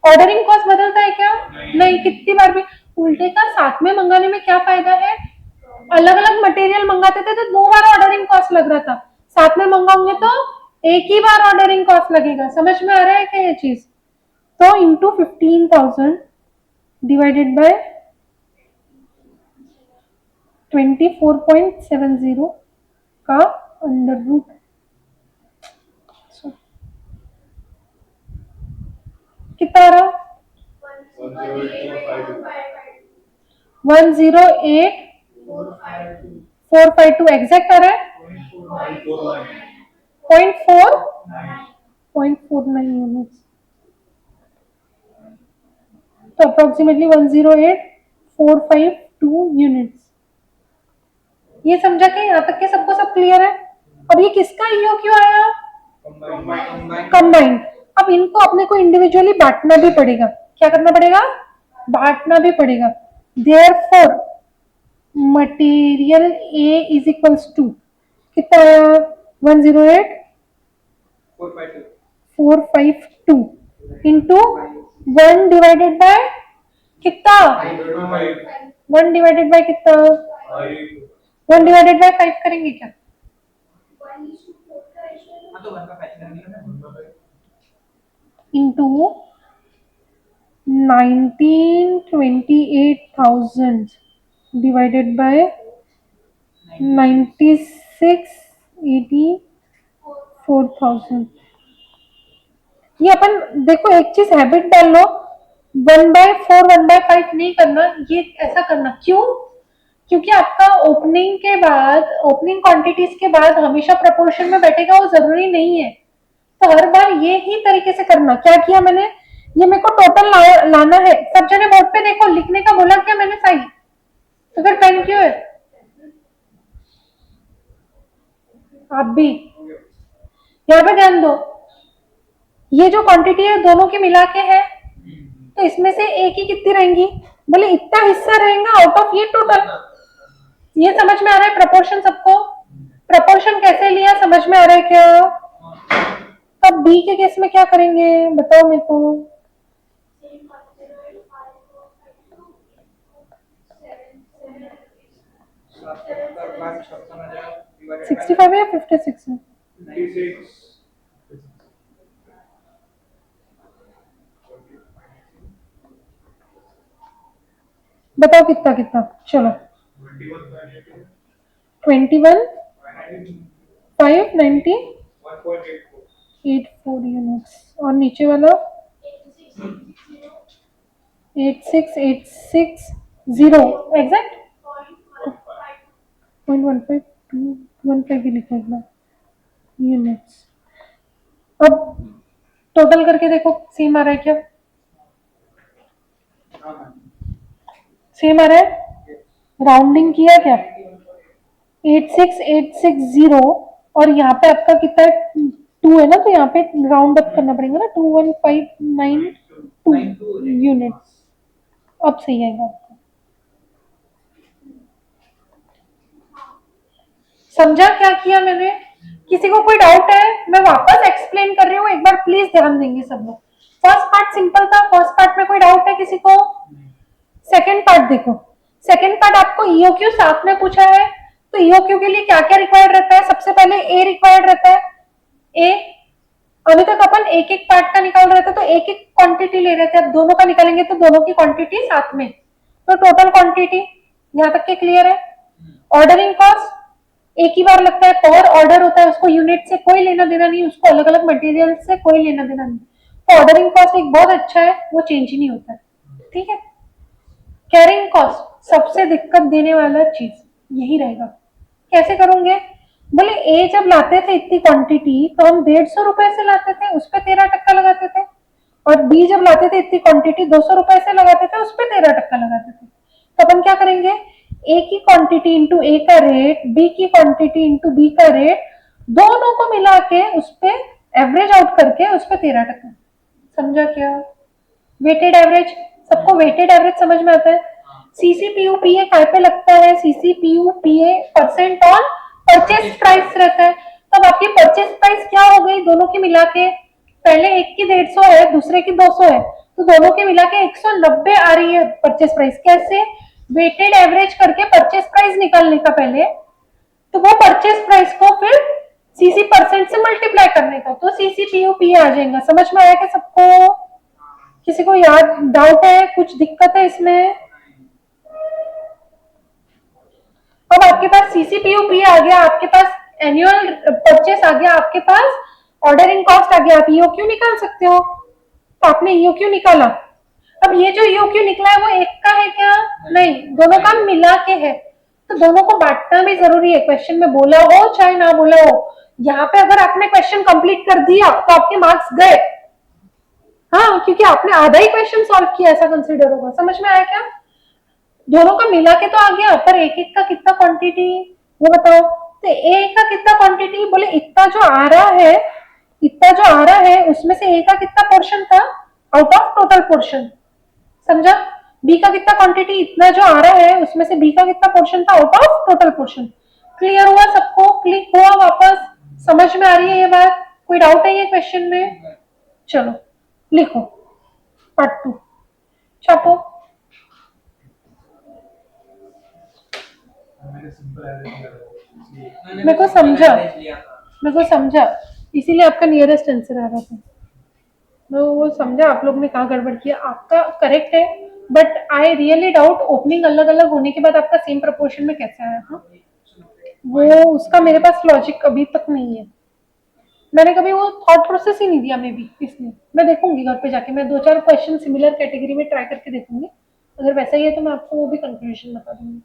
ऑर्डरिंग कॉस्ट बदलता है क्या? नहीं। कितनी बार भी उल्टे का साथ में मंगाने में क्या फायदा है? अलग अलग मटेरियल मंगाते थे तो 2 बार ऑर्डरिंग कॉस्ट लग रहा था, साथ में मंगाओगे तो एक ही बार ऑर्डरिंग कॉस्ट लगेगा। समझ में आ रहा है क्या ये चीज? तो इंटू 15,000 डिवाइडेड बाय 24.70 का अंडर रूट, कितना आ रहा? 108,452 एग्जैक्ट आ रहा है। 0.49 यूनिट्स, तो अप्रोक्सीमेटली 108,452 यूनिट्स। ये समझा के यहाँ तक के सबको सब क्लियर है? अब ये किसका ईओक्यू आया? कंबाइंड। अब इनको अपने को इंडिविजुअली बांटना भी पड़ेगा। क्या करना पड़ेगा? बांटना भी पड़ेगा। Therefore material A is equals to कितना आया? 108,452 इंटू 1 डिवाइडेड बाय कितना? 1 डिवाइडेड बाय कितना? 1 डिवाइडेड बाय 5 करेंगे क्या? Into 1928,000 divided by 96,84,000। ये अपन देखो एक चीज हैबिट डाल लो, 1/4 1/5 नहीं करना, ये ऐसा करना। क्यों? क्योंकि आपका ओपनिंग के बाद, ओपनिंग क्वांटिटीज के बाद हमेशा प्रोपोर्शन में बैठेगा, वो जरूरी नहीं है। तो हर बार ये ही तरीके से करना। क्या किया मैंने? ये मेरे को टोटल लाना है। सब जने बोर्ड पे देखो, लिखने का बोला क्या मैंने? सही। तो फिर पेन क्यों है? आप भी यहाँ पे ध्यान दो। ये जो क्वांटिटी है दोनों की मिला के है, तो इसमें से एक ही कितनी रहेंगी? बोले इतना हिस्सा रहेगा आउट ऑफ ये टोटल। ये समझ में आ रहा है प्रपोर्शन सबको? प्रपोर्शन कैसे लिया समझ में आ रहा है क्या? तब बी के केस में क्या करेंगे बताओ मेरे को? सिक्सटी फाइव है या 56 है? बताओ कितना कितना? चलो 21,590 84 यूनिट्स और नीचे वाला 86860 एग्जैक्ट 0.15215 भी लिखा है यूनिट्स। अब टोटल करके देखो सेम आ रहा है क्या? सेम आ रहा है? राउंडिंग किया क्या? 86860 और यहाँ पे आपका कितना है? 2 है ना, तो यहाँ पे राउंड अप करना पड़ेगा ना, 21592 यूनिट्स। अब सही आएगा आपको। समझा क्या किया मैंने? किसी को कोई डाउट है? मैं वापस एक्सप्लेन कर रही हूँ, एक बार प्लीज ध्यान देंगे सब लोग। फर्स्ट पार्ट सिंपल था, फर्स्ट पार्ट में कोई डाउट है किसी को? सेकेंड पार्ट देखो, सेकेंड पार्ट आपको ईओक्यू साथ में पूछा है, तो ईओक्यू के लिए क्या क्या रिक्वायर्ड रहता है? सबसे पहले ए रिक्वायर्ड रहता है। ए अभी तक अपन एक एक पार्ट का निकाल रहे थे, तो एक एक क्वांटिटी ले रहे थे, अब दोनों का निकालेंगे तो दोनों की क्वांटिटी साथ में, तो टोटल क्वांटिटी यहाँ तक के क्लियर है। ऑर्डरिंग कॉस्ट एक ही बार लगता है, पर ऑर्डर होता है, उसको यूनिट से कोई लेना देना नहीं, उसको अलग अलग मटेरियल से कोई लेना देना नहीं, तो ऑर्डरिंग कॉस्ट एक बहुत अच्छा है, वो चेंज ही नहीं होता है, ठीक है। कैरिंग कॉस्ट सबसे दिक्कत देने वाला चीज यही रहेगा। कैसे करोगे? बोले ए जब लाते थे इतनी क्वांटिटी तो हम 150 रुपए से लाते थे, उस पर 13% लगाते थे, और बी जब लाते थे इतनी क्वांटिटी 200 रुपए से लगाते थे, उस पर 13% लगाते थे। तो अपन क्या करेंगे? ए की क्वांटिटी इंटू ए का रेट, बी की क्वांटिटी इंटू बी का रेट, दोनों को मिला के उस पर एवरेज आउट करके उस पर 13%। समझा क्या? वेटेड एवरेज, सबको वेटेड एवरेज समझ में आता है। सीसीपीयू पीए काय पे लगता है? सीसीपीयू पीए परसेंट ऑन परचेस प्राइस रहता है। तब आपकी परचेस प्राइस क्या हो गई दोनों की मिला के? पहले एक की 150 है, दूसरे की 200 है, तो दोनों के मिला के 190 आ रही है परचेस प्राइस। कैसे? वेटेड एवरेज करके परचेस प्राइस निकालने का पहले, तो वो परचेस प्राइस को फिर सीसी परसेंट से मल्टीप्लाई करने का, तो सीसीपीयू पीए आ जाएगा। समझ में आया क्या सबको? किसी को याद डाउट है, कुछ दिक्कत है इसमें? अब आपके पास सीसीपीयूपी आ गया, आपके पास एनुअल परचेस आ गया, आपके पास ऑर्डरिंग कॉस्ट आ गया, आप ईओक्यू निकाल सकते हो। तो आपने ईओक्यू निकाला, अब ये जो ईओक्यू निकला है वो एक का है क्या? नहीं, दोनों का मिला के है, तो दोनों को बांटना भी जरूरी है, क्वेश्चन में बोला हो चाहे ना बोला हो। यहाँ पे अगर आपने क्वेश्चन कंप्लीट कर दिया तो आपके मार्क्स गए, हाँ, क्योंकि आपने आधा ही क्वेश्चन सॉल्व किया, ऐसा कंसीडर होगा। समझ में आया क्या? दोनों का मिला के तो आ गया, पर एक एक का कितना क्वांटिटी वो बताओ। तो ए का कितना क्वांटिटी? बोले इतना जो आ रहा है, इतना जो आ रहा है उसमें से ए का कितना पोर्शन था आउट ऑफ टोटल पोर्शन। समझा? बी का कितना क्वांटिटी? इतना जो आ रहा है उसमें से बी का कितना पोर्शन था out of total portion. Clear हुआ सबको? क्लिक हुआ? वापस समझ में आ रही है ये बात? कोई डाउट है ये क्वेश्चन में? चलो लिखो पार्ट 2, छापो। मेरे को समझा, मेरे को समझा, इसीलिए आपका नियरेस्ट आंसर आ रहा था। मैं वो समझा आप लोग ने कहाँ गड़बड़ किया, आपका करेक्ट है, but I really doubt opening अलग अलग होने के बाद आपका सेम प्रपोर्शन में कैसे आया? हाँ, वो उसका मेरे पास लॉजिक अभी तक नहीं है, मैंने कभी वो थॉट प्रोसेस ही नहीं दिया मे बी, इसलिए मैं देखूंगी घर पे जाके, मैं 2-4 क्वेश्चन सिमिलर कैटेगरी में ट्राई करके देखूंगी, अगर वैसा ही है तो मैं आपको वो भी कंक्लूजन बता दूंगी।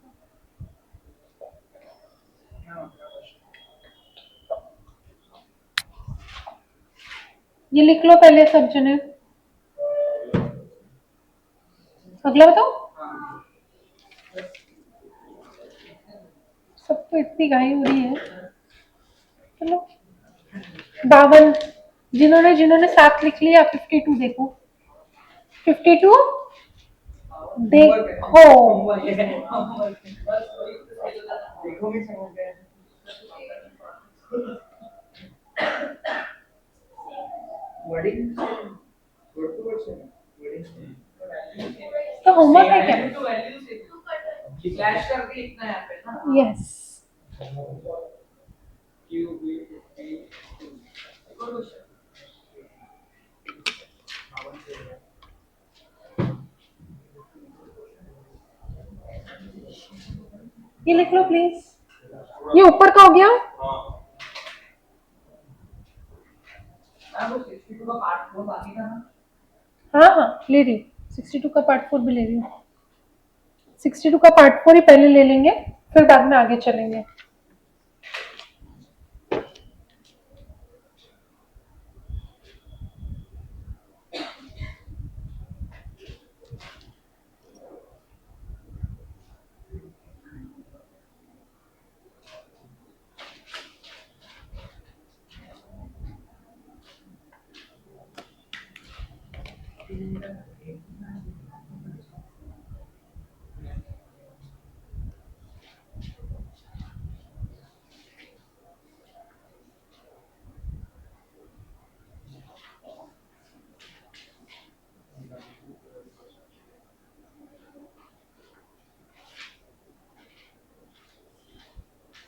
ये लिख लो पहले सब जने, अगला बताओ। सब तो इतनी घाई हो रही है, चलो 52, जिन्होंने जिन्होंने 7 लिख लिया 52 देखो, 52 देखो। तो होमवर्क है क्या? फ्लैश करके लिखना है यहाँ पे ना। यस, ये लिख लो प्लीज, ये ऊपर का हो गया। वो 62 का पार्ट 4 बाकी था ना। हाँ हाँ ले रही हूँ, 62 का पार्ट 4 भी ले रही हूँ। 62 का पार्ट 4 ही पहले ले लेंगे, फिर बाद में आगे चलेंगे।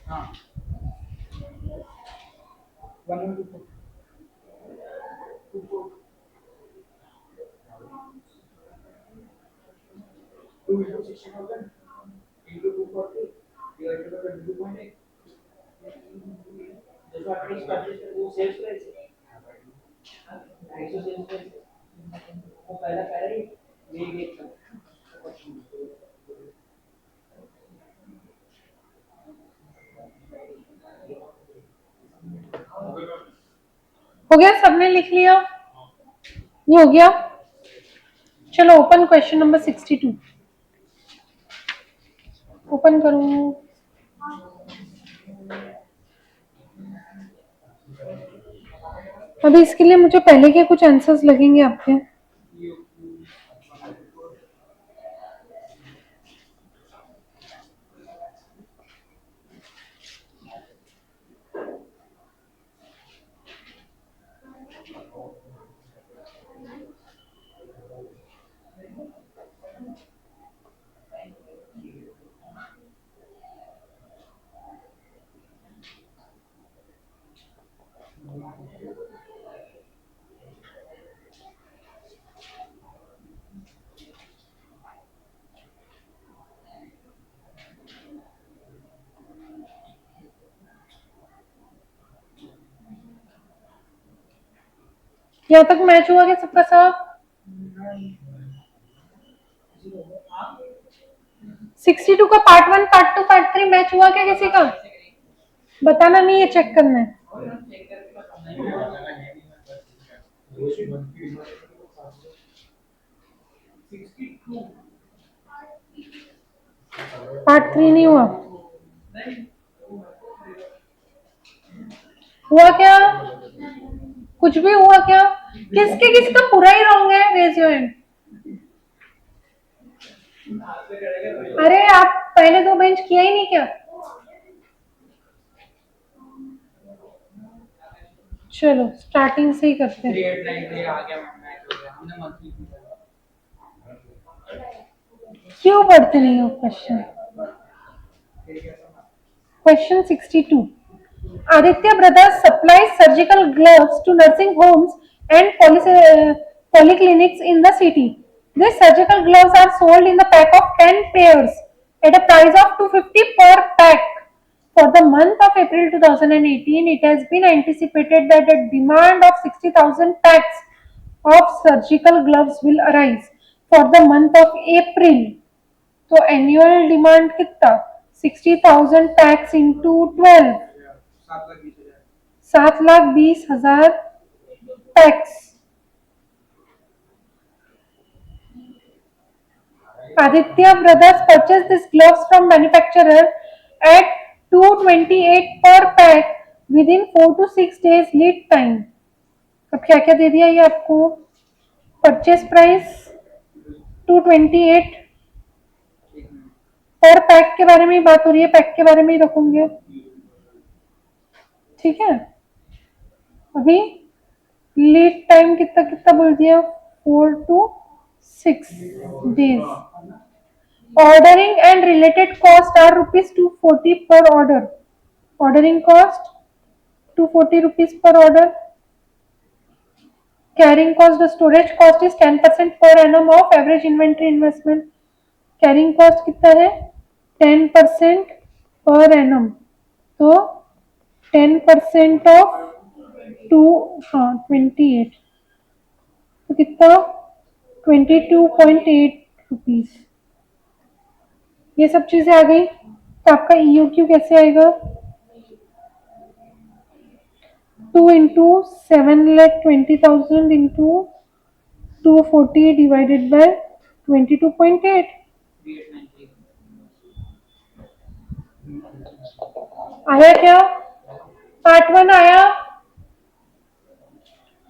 हाँ 1 2 into 60,000 into 240 divided by 22.8 जैसा आपने स्टैब्लिश कर वो सेल्स प्राइस है, रेशियो सेल्स प्राइस वो पहला पहला ही ये हो गया, सबने लिख लिया? ये हो गया। चलो ओपन क्वेश्चन नंबर 62, ओपन करूँ। अभी इसके लिए मुझे पहले के कुछ आंसर्स लगेंगे आपके। यहाँ तक मैच हुआ क्या सबका सब? 62 का पार्ट 1 पार्ट 2 पार्ट 3 मैच हुआ क्या किसी का? बताना नहीं है, चेक करना है। पार्ट 3 नहीं हुआ? हुआ क्या? कुछ भी हुआ क्या? किसके किसका पूरा ही रॉन्ग है? Raise your hand. अरे आप पहले 2 बेंच किया ही नहीं क्या? चलो स्टार्टिंग से ही करते हैं। 3893 आ गया मैच हो गया हमने मंथली क्यों पढ़ते नहीं हो question? Question 62, Aditya Brothers supplies surgical gloves to nursing homes and polyclinics in the city. These surgical gloves are sold in the pack of 10 pairs at a price of 250 per pack. For the month of April 2018, it has been anticipated that a demand of 60,000 packs of surgical gloves will arise for the month of April. तो annual demand कितना? 60,000 PACS into 12, 7,20,000 PACS. Aditya Brothers purchased these gloves from manufacturer at 228 per pack within 4 to 6 days lead time. अब क्या क्या दे दिया ये आपको? Purchase price 228 पर pack के बारे में ही बात हो रही है, पैक के बारे में ही रखूंगे, ठीक है। अभी लीड टाइम कितना कितना बोल दिया? 4 to 6 days. Ordering and related cost are rupees 240 per order. Ordering cost 240 rupees per order. Carrying cost, the storage cost is 10% per annum of average inventory investment. Carrying cost कितना है? 10% per annum. तो 10% of to, हाँ 28, तो कितना 22.8 rupees. ये सब चीजें आ गई, तो आपका EOQ कैसे आएगा? 2 इंटू 7,20,000 इंटू 240 डिवाइडेड बाय 22.8। 3893 आया क्या? पार्ट 1 आया?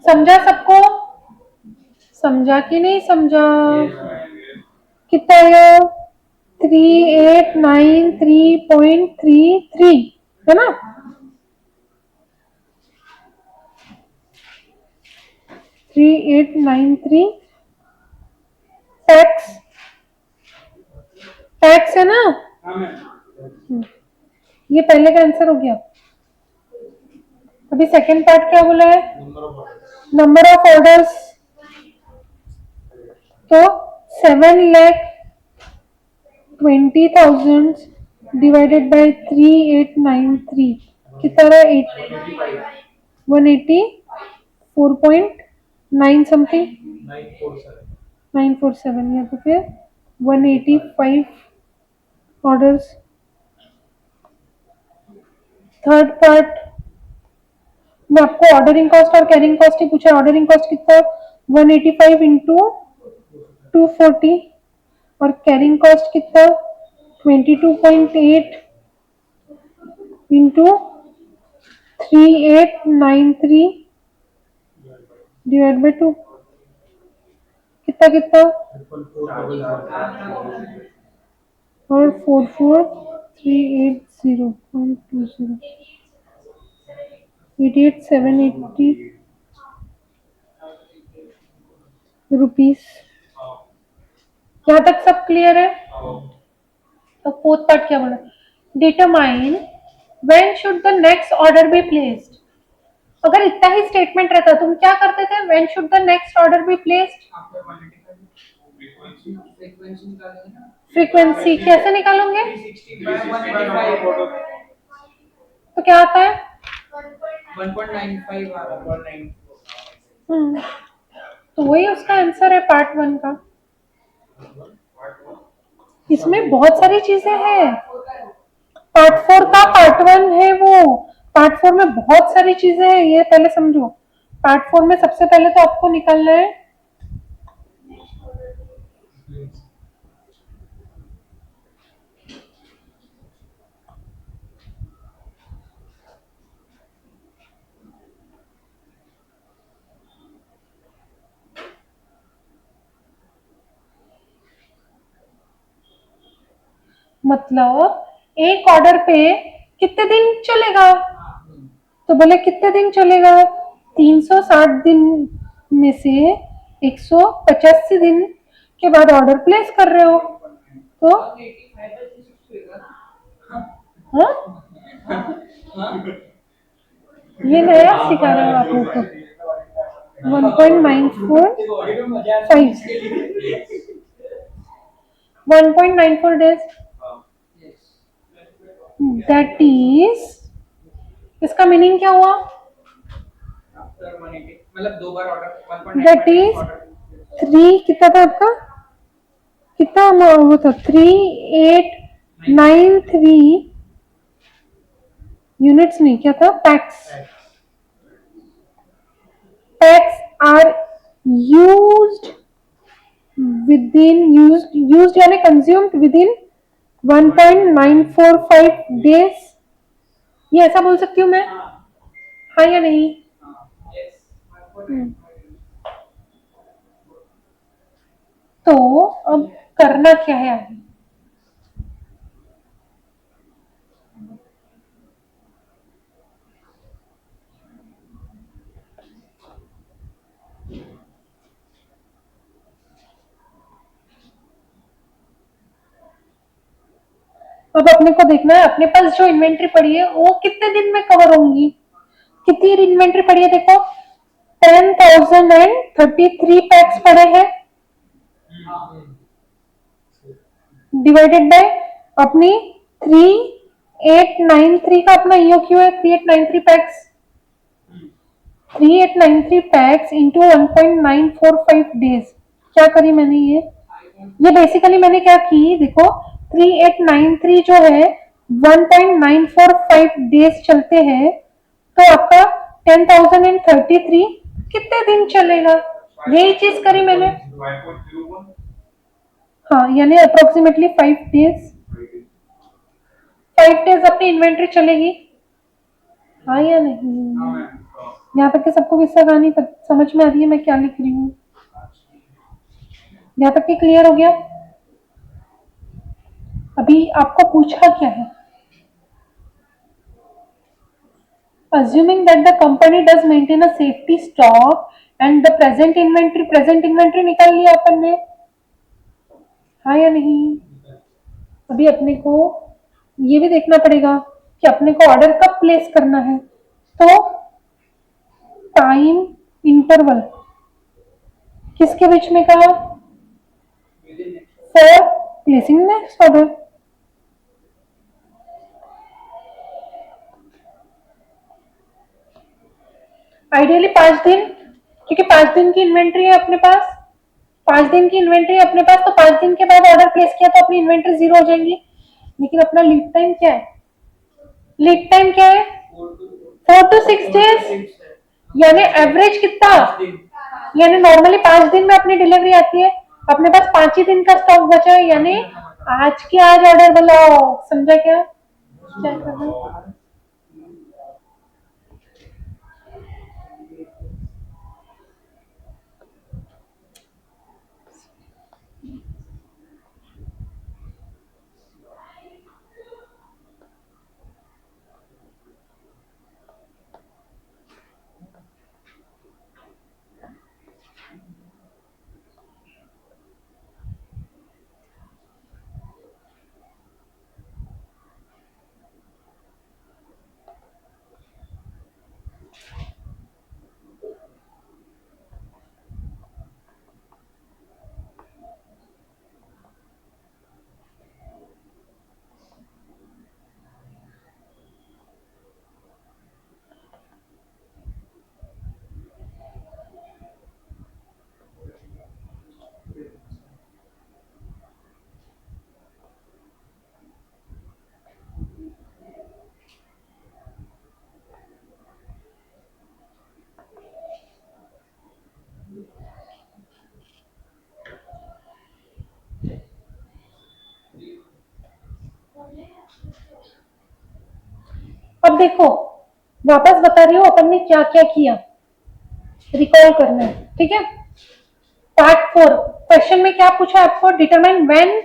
समझा सबको? समझा कि नहीं समझा? कितना आया? 3893.33 है ना? Three eight nine three tax, tax है ना? हाँ मैम। ये पहले का आंसर हो गया। अभी सेकंड पार्ट क्या बोला है? Number of orders. तो 7,20,000 डिवाइडेड बाय 3893 कितना रहा? 184.9 समथिंग, 947, या तो फिर 185 ऑर्डर्स। थर्ड पार्ट में आपको ऑर्डरिंग कॉस्ट और कैरिंग कॉस्ट ही पूछा है। ऑर्डरिंग कॉस्ट कितना? 185 इंटू 240, और कैरिंग कॉस्ट कितना? 22.8 इंटू 3893 डिवाइड बाई 2, कितना कितना? और 44380.20, 88,780 रुपीस। यहाँ तक सब क्लियर है? तो फोर्थ पार्ट क्या बोला? Determine when should the next order be placed. अगर इतना ही स्टेटमेंट रहता तुम क्या करते थे? When should the next order be placed. After 185 frequency निकालेंगे ना। फ्रीक्वेंसी कैसे निकालोगे? 360 by 185 तो क्या आता है? 1.95 आ रहा है। तो वही उसका आंसर है पार्ट 1 का। इसमें बहुत सारी चीजें हैं। पार्ट 4 का पार्ट 1 है वो। पार्ट 4 में बहुत सारी चीजें हैं, ये पहले समझो। पार्ट 4 में सबसे पहले तो आपको निकालना है मतलब एक ऑर्डर पे कितने दिन चलेगा। तो बोले कितने दिन चलेगा? 360 दिन में से 185 दिन के बाद ऑर्डर प्लेस कर रहे हो, तो हाँ, ये नया सिखा रहे हो आप लोग को। 1.94 days, that is, इसका मीनिंग क्या हुआ? आफ्टर 180 मतलब दो बार ऑर्डर 1.95 That is 3 कितना था आपका? कितना वो था? 3893 यूनिट्स नहीं, क्या था? Packs. Packs are used within, used यानी कंज्यूम्ड विदिन 1.945 डेज। ये ऐसा बोल सकती हूँ मैं? हाँ या नहीं? तो अब करना क्या है आगे? अब अपने को देखना है अपने पास जो इन्वेंट्री पड़ी है वो कितने दिन में कवर होंगी। कितनी इन्वेंट्री पड़ी है देखो? 10,033 पैक्स पड़े हैं डिवाइडेड बाय अपनी 3893 का अपना EOQ है 3893 पैक्स। 3893 PACS into 1.945 days. क्या करी मैंने ये बेसिकली मैंने क्या की, देखो 3893 जो है 1.945 डेज चलते हैं, तो आपका 10,033 कितने दिन चलेगा, यही चीज करी मैंने। 5.01 हाँ, यानी अप्रोक्सीमेटली 5 डेज अपनी इन्वेंट्री चलेगी। हाँ या नहीं? यहाँ तक के सबको किस्सा कहानी समझ में आ रही है मैं क्या लिख रही हूँ? यहाँ तक के क्लियर हो गया? अभी आपको पूछा क्या है? Assuming that the company does maintain a safety stock and the present inventory निकाल लिया अपन ने, हाँ या नहीं? अभी अपने को ये भी देखना पड़ेगा कि अपने को ऑर्डर कब प्लेस करना है, तो टाइम इंटरवल किसके बीच में कहा, for placing next order. Ideally 5 दिन, क्योंकि 5 दिन की इन्वेंट्री है अपने पास, 5 दिन की इन्वेंट्री है अपने पास, तो 5 दिन के बाद ऑर्डर प्लेस किया तो अपनी इन्वेंट्री 0 हो जाएंगी। लेकिन अपना लीड टाइम क्या है, लीड टाइम क्या है 4 to 6 डेज, यानी एवरेज कितना, यानी नॉर्मली 5 दिन में अपनी डिलीवरी आती है, अपने पास 5 ही दिन का स्टॉक बचा है, यानी आज के आज ऑर्डर बनाओ। समझा क्या करना? अब देखो वापस बता रही हूँ अपन ने क्या क्या किया, रिकॉल करना है, ठीक है। पार्ट 4 क्वेश्चन में क्या पूछा आपको, determine when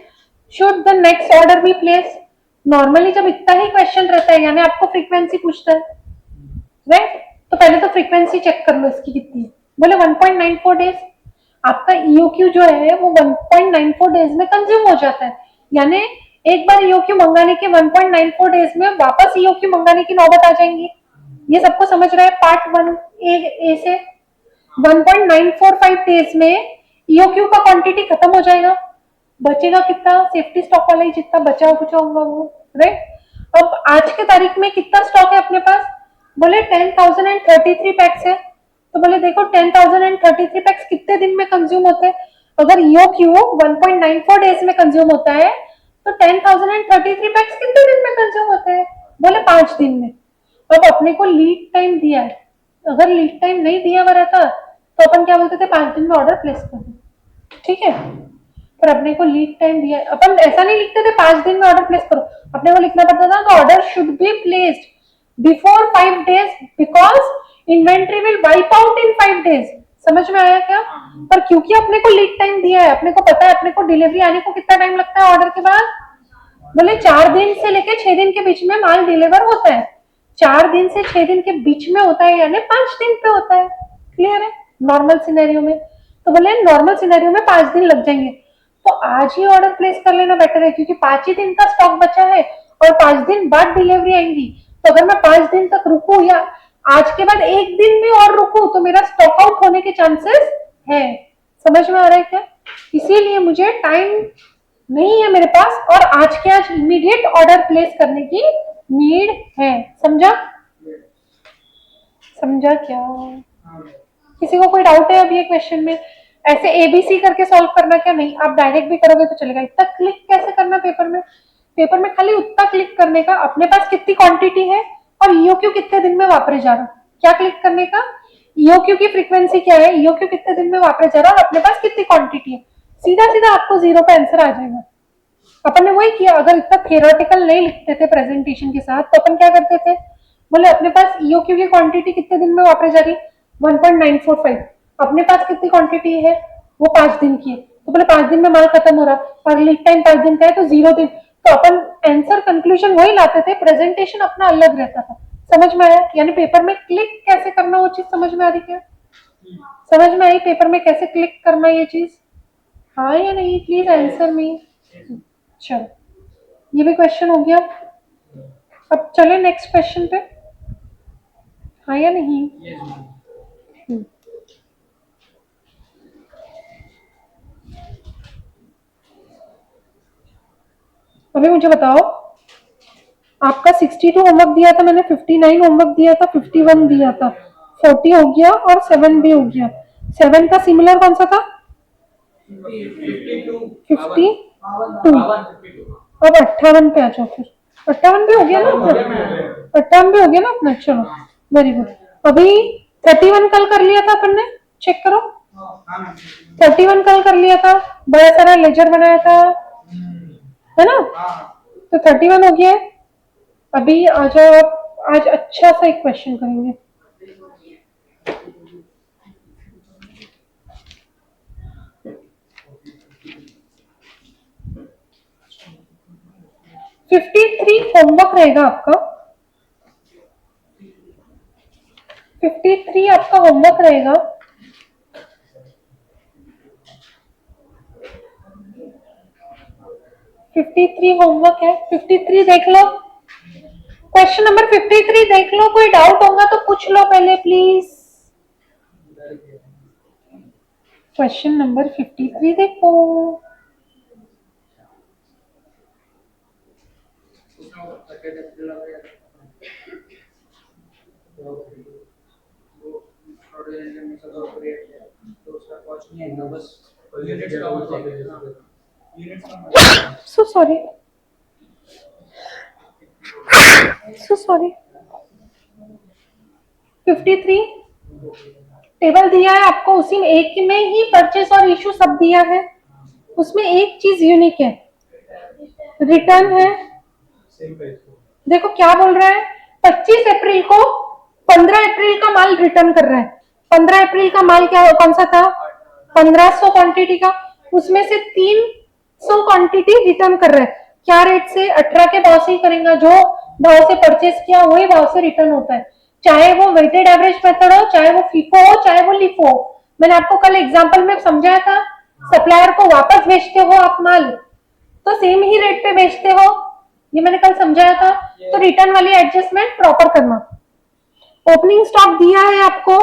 should the next order be place. Normally जब इतना ही क्वेश्चन रहता है यानी आपको फ्रीक्वेंसी पूछता है, राइट, तो पहले तो फ्रीक्वेंसी चेक कर लो इसकी कितनी है, बोले 1.94 डेज। आपका ईओक्यू जो है वो 1.94 डेज में कंज्यूम हो जाता है, यानी एक बार ईओक्यू मंगाने के 1.94 डेज में वापस ईओक्यू मंगाने की नौबत आ जाएंगी। ये सबको समझ रहा है पार्ट 1 ए से। 1.945 डेज में ईओक्यू का क्वांटिटी खत्म हो जाएगा, बचेगा कितना, सेफ्टी स्टॉक वाला ही जितना बचा कुछ होगा वो, राइट। अब आज के तारीख में कितना स्टॉक है अपने पास, बोले 10,033 पैक्स है, तो बोले देखो 10,033 पैक्स कितने दिन में कंज्यूम होते हैं। अगर ईओक्यू 1.94 डेज में कंज्यूम होता है तो 10,033 पैक्स कितने दिन में कंज्यूम होते हैं, बोले 5 दिन में। अब अपने को लीड टाइम दिया है, अगर लीड टाइम नहीं दिया हुआ रहता तो अपन क्या बोलते थे 5 दिन में ऑर्डर प्लेस कर दो, ठीक है। पर अपने को लीड टाइम दिया है, अपन ऐसा नहीं लिखते थे 5 दिन में ऑर्डर प्लेस करो, अपने को लिखना पड़ता था तो order should be placed before 5 days because inventory will wipe out in 5 days. समझ में आया क्या? पर क्योंकि अपने को लीड टाइम दिया है, अपने को पता है अपने को डिलीवरी आने को कितना टाइम लगता है ऑर्डर के बाद, बोले 4 दिन से लेके 6 दिन के बीच में माल डिलीवर होता है। 4 दिन से 6 दिन के बीच में होता है यानी 5 दिन पे होता है, क्लियर है। नॉर्मल सिनेरियो में तो बोले नॉर्मल सिनेरियो में 5 दिन लग जाएंगे, तो आज ही ऑर्डर प्लेस कर लेना बेटर है, क्योंकि 5 ही दिन का स्टॉक बचा है और 5 दिन बाद डिलीवरी आएंगी। तो अगर मैं 5 दिन तक रुकूं या आज के बाद 1 दिन भी और रुकूं तो मेरा स्टॉक आउट होने के चांसेस है। समझ में आ रहा है क्या? इसीलिए मुझे टाइम नहीं है मेरे पास और आज के आज इमीडिएट ऑर्डर प्लेस करने की नीड है। समझा? समझा क्या? किसी को कोई डाउट है अभी ये क्वेश्चन में? ऐसे एबीसी करके सॉल्व करना क्या? नहीं, आप डायरेक्ट भी करोगे तो चलेगा। इतना क्लिक कैसे करना पेपर में? पेपर में खाली उतना क्लिक करने का, अपने पास कितनी क्वांटिटी है और ईओक्यू कितने दिन में वापरे जा रहा है, क्या क्लिक करने का? ईओक्यू की फ्रीक्वेंसी क्या है, ईओक्यू कितने दिन में वापरे जा रहा है और अपने पास कितनी क्वांटिटी है, सीधा सीधा आपको जीरो पे आंसर आ जाएगा। अपन ने वही किया। अगर इतना थियोरेटिकल नहीं लिखते थे प्रेजेंटेशन के साथ तो अपन क्या करते थे, बोले अपने पास ईओक्यू की क्वांटिटी कितने दिन में वापरे जा रही, 1.945। अपने पास कितनी क्वांटिटी है, वो 5 दिन की है, तो बोले 5 दिन में माल खत्म हो रहा और लीड टाइम 5 दिन का है तो 0 दिन। तो अपन आंसर कंक्लूजन वही लाते थे, प्रेजेंटेशन अपना अलग रहता था। समझ में आया? यानी पेपर में क्लिक कैसे करना वो चीज समझ में आ रही क्या? समझ में आई पेपर में कैसे क्लिक करना ये चीज? हाँ या नहीं? Please answer me. चलो, ये भी क्वेश्चन हो गया। अब चले नेक्स्ट क्वेश्चन पे, हाँ या नहीं? Yes ma'am. हम्म। अभी मुझे बताओ, आपका 62 होमवर्क दिया था मैंने, 59 होमवर्क दिया था, 51 दिया था, 40 हो गया और 7 भी हो गया। 7 का सिमिलर कौन सा था? 52। अब 58 पे आ जाओ फिर। 58 भी हो गया ना अपना? 58 भी हो गया ना अपना? चलो वेरी गुड। अभी 31 कल कर लिया था अपन ने, चेक करो। 31 कल कर लिया था, बड़ा सारा लेजर बनाया था, है ना? तो 31 हो गया है। अभी आ जाओ आप, आज अच्छा सा एक क्वेश्चन करेंगे। फिफ्टी थ्री होमवर्क रहेगा आपका, 53 आपका होमवर्क रहेगा। फिफ्टी थ्री होमवर्क है, 53 देख लो, क्वेश्चन नंबर 53 देख लो। कोई डाउट होगा तो पूछ लो पहले प्लीज। क्वेश्चन नंबर 53 देखो। So sorry, so sorry. 53 table दिया है आपको, उसी में एक में ही परचेस और इशू सब दिया है। उसमें एक चीज यूनिक है, रिटर्न है। देखो क्या बोल रहा है, 25 अप्रैल को 15 अप्रैल का माल रिटर्न कर रहा है। 15 अप्रैल का माल क्या कौन सा था? 1500 क्वांटिटी का, उसमें से 300 क्वांटिटी रिटर्न कर रहा है। क्या रेट से? 18 के भाव से ही करेगा, जो भाव से परचेस किया वही भाव से रिटर्न होता है, चाहे वो वेटेड एवरेज मेथड हो, चाहे वो फीफो हो, चाहे वो लिफो हो। मैंने आपको कल एग्जांपल में समझाया था, सप्लायर को वापस बेचते हो आप माल तो सेम ही रेट पे बेचते हो, ये मैंने कल समझाया था। तो रिटर्न वाली एडजस्टमेंट प्रॉपर करना। ओपनिंग स्टॉक दिया है आपको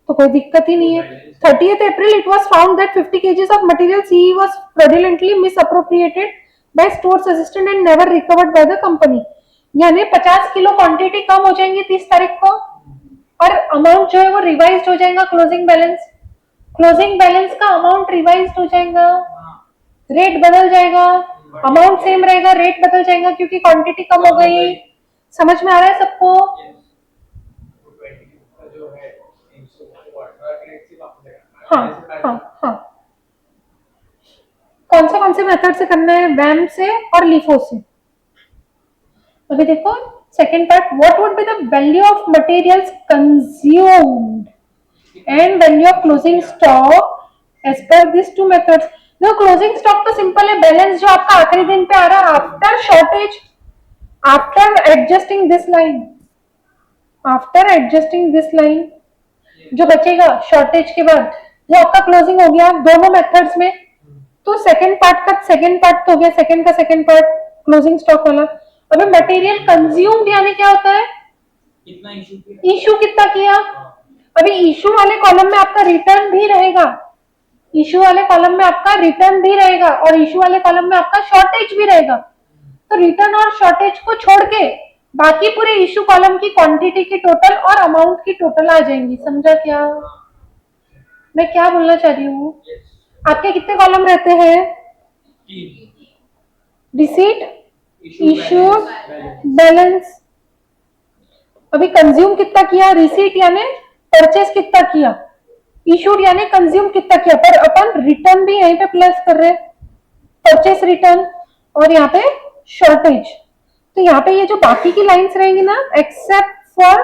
तो कोई दिक्कत ही नहीं है। 30th April it was found that 50 kgs of material CE was fraudulently misappropriated by stores assistant and never recovered by the company। यानी 50 किलो क्वांटिटी कम हो जाएंगी 30 तारीख को और अमाउंट जो है वो रिवाइज हो जाएगा। क्लोजिंग बैलेंस का अमाउंट रिवाइज हो जाएगा, रेट बदल जाएगा, अमाउंट सेम रहेगा, रेट बदल जाएगा क्योंकि क्वांटिटी कम हो गई। समझ में आ रहा है सबको? हाँ हाँ हाँ। कौन से मेथड से करना है? वैम से और लिफो से। अभी देखो second part, what would be the value of materials consumed and value of closing stock as per this two methods. देखो क्लोजिंग स्टॉक तो सिंपल है, बैलेंस जो आपका आखिरी दिन पे आ रहा है after shortage, after adjusting this line, जो बचेगा शॉर्टेज के बाद वो आपका क्लोजिंग हो गया दोनों मेथड्स में। तो सेकंड पार्ट तो हो गया, सेकंड का सेकंड पार्ट क्लोजिंग स्टॉक वाला। अभी मटेरियल कंज्यूम्ड यानी क्या होता है? कितना इशू कितना किया। अभी इशू वाले कॉलम में आपका रिटर्न भी रहेगा, इशू वाले कॉलम में आपका रिटर्न भी रहेगा और इशू वाले कॉलम में आपका शॉर्टेज भी रहेगा। तो रिटर्न और शॉर्टेज को छोड़ के बाकी पूरे इशू कॉलम की क्वांटिटी की टोटल और अमाउंट की टोटल आ जाएंगी। समझा क्या मैं क्या बोलना चाह रही हूँ? आपके कितने कॉलम रहते हैं? Receipt, issued, balance. अभी कंज्यूम कितना किया? रिसीट यानी परचेस कितना किया, इशूड यानी कंज्यूम कितना किया, पर अपन रिटर्न भी यहीं पे प्लस कर रहे हैं, परचेस रिटर्न, और यहाँ पे शॉर्टेज। तो यहाँ पे ये जो बाकी की लाइंस रहेंगी ना, एक्सेप्ट फॉर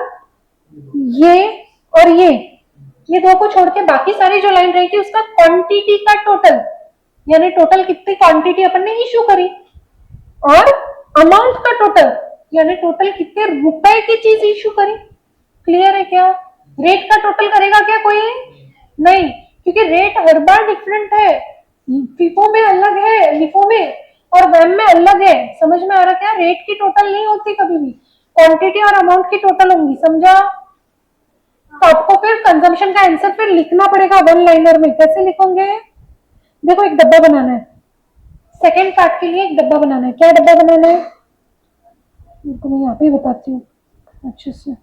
ये और ये दो को छोड़ के बाकी सारी जो लाइन रहेगी उसका क्वांटिटी का टोटल, यानी टोटल कितनी क्वांटिटी अपन ने इशू करी, और अमाउंट का टोटल यानी टोटल कितने रुपए की चीज इशू करी। क्लियर है क्या? रेट का टोटल करेगा क्या कोई? नहीं, क्योंकि रेट हर बार डिफरेंट है, फीफो में अलग है, लिफो में और वैम में अलग है। समझ में आ रहा क्या? रेट की टोटल नहीं होती कभी भी, क्वांटिटी और अमाउंट की टोटल होंगी। समझा? तो आपको फिर कंजम्पशन का आंसर फिर लिखना पड़ेगा वन लाइनर में। कैसे लिखोगे? देखो एक डब्बा बनाना है, सेकेंड पार्ट के लिए एक डब्बा बनाना है। क्या डब्बा बनाना है? तो मैं यहाँ पे बताती हूँ अच्छे से।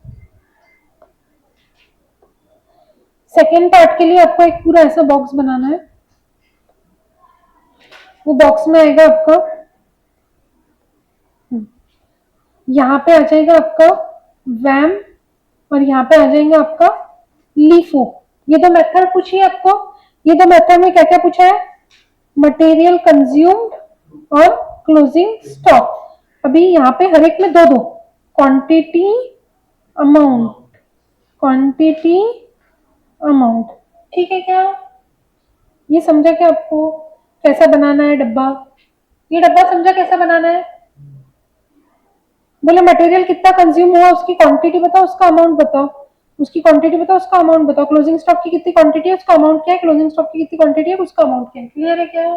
सेकेंड पार्ट के लिए आपको एक पूरा ऐसा बॉक्स बनाना है। वो बॉक्स में आएगा आपका, यहाँ पे आ जाएगा आपका वैम, और यहाँ पे आ जाएगा आपका लीफो। ये दो मेथड पूछी है आपको। ये दो मेथड में क्या क्या पूछा है? मटेरियल कंज्यूम्ड और क्लोजिंग स्टॉक। अभी यहाँ पे हर एक में दो दो, क्वांटिटी अमाउंट, क्वांटिटी अमाउंट। ठीक है क्या? ये समझा क्या आपको कैसा बनाना है डब्बा? ये डब्बा समझा कैसा बनाना है? बोले मटेरियल कितना कंज्यूम हुआ उसकी क्वांटिटी बताओ, उसका अमाउंट बताओ, उसकी क्वांटिटी बताओ, उसका अमाउंट बताओ, क्लोजिंग स्टॉक की कितनी क्वांटिटी है, उसका अमाउंट क्या है, क्लोजिंग स्टॉक की कितनी क्वांटिटी है, उसका अमाउंट क्या है। क्लियर है क्या?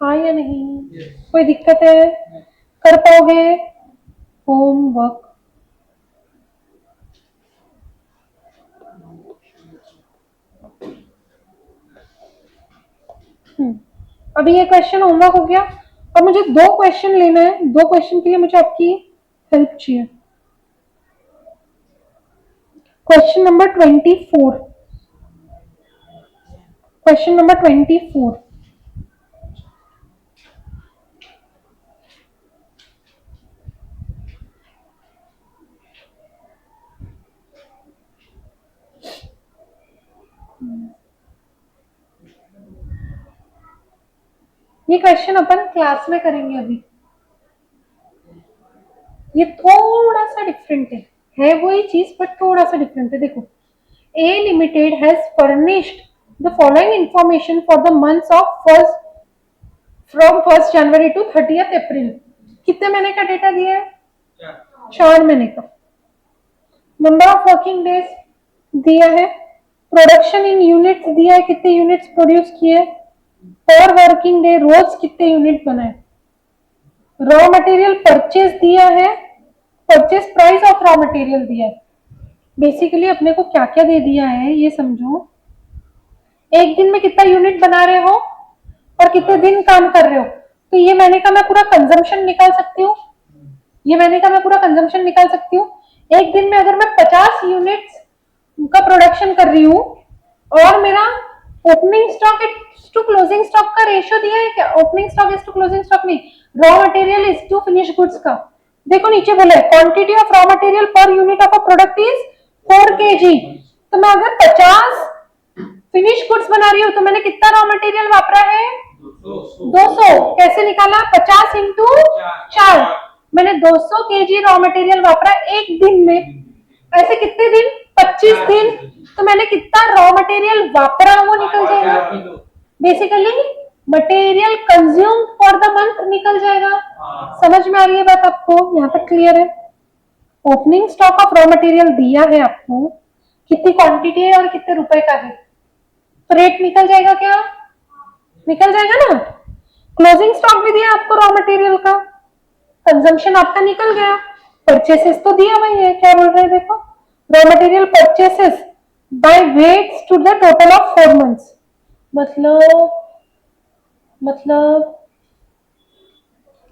हाँ या नहीं? कोई दिक्कत है? कर पाओगे? होमवर्क अभी ये क्वेश्चन होमवर्क हो गया। अब मुझे दो क्वेश्चन लेना है, दो क्वेश्चन के लिए मुझे आपकी हेल्प चाहिए। Question number 24, question number 24। ये क्वेश्चन अपन क्लास में करेंगे। अभी ये थोड़ा सा डिफरेंट है वही चीज बट थोड़ा सा डिफरेंट है। देखो, A Limited has furnished the following information for the months of first from 1st January to 30th April। कितने महीने का डेटा दिया है? 4 महीने का। नंबर ऑफ वर्किंग डेज दिया है, प्रोडक्शन इन यूनिट्स दिया है, कितने यूनिट्स प्रोड्यूस किए, पर वर्किंग डे रोज कितने यूनिट बनाए, रॉ मटेरियल परचेज दिया है, purchase price of raw material दिया है। बेसिकली अपने को क्या क्या दे दिया है ये समझो। एक दिन में कितना यूनिट बना रहे हो और कितने दिन काम कर रहे हो। तो ये महीने का मैं पूरा कंजम्पशन निकाल सकती हूँ, ये महीने का मैं पूरा कंजम्पशन निकाल सकती हूँ। एक दिन में अगर मैं 50 यूनिट्स का प्रोडक्शन कर रही हूँ और मेरा opening stock to closing stock का रेशियो दिया है क्या? Opening stock is to closing stock नहीं, raw material is to finish goods का। देखो नीचे बोला है quantity of raw material per unit of a product is 4 kg। तो मैं अगर 50 फिनिश गुड्स बना रही हूँ तो मैंने कितना रॉ मटेरियल वापरा है? 200। कैसे निकाला? 50 इंटू 4। मैंने 200 kg रॉ मटेरियल वापरा एक दिन में। ऐसे कितने दिन? 25 दिन। तो मैंने कितना रॉ मटेरियल वापरा वो निकल जाएगा। Basically material consume for the month निकल जाएगा। समझ में आ रही है बात आपको? यहाँ तक क्लियर है? Opening stock of raw material दिया है आपको, कितनी क्वांटिटी है और कितने रुपए का है, तो रेट निकल जाएगा क्या? निकल जाएगा ना। क्लोजिंग स्टॉक भी दिया आपको रॉ मटेरियल का, कंजम्पशन आपका निकल गया, परचेसेस तो दिया वही है। क्या बोल रहे हैं देखो, raw material purchases by weights to the total of 4 months. मतलब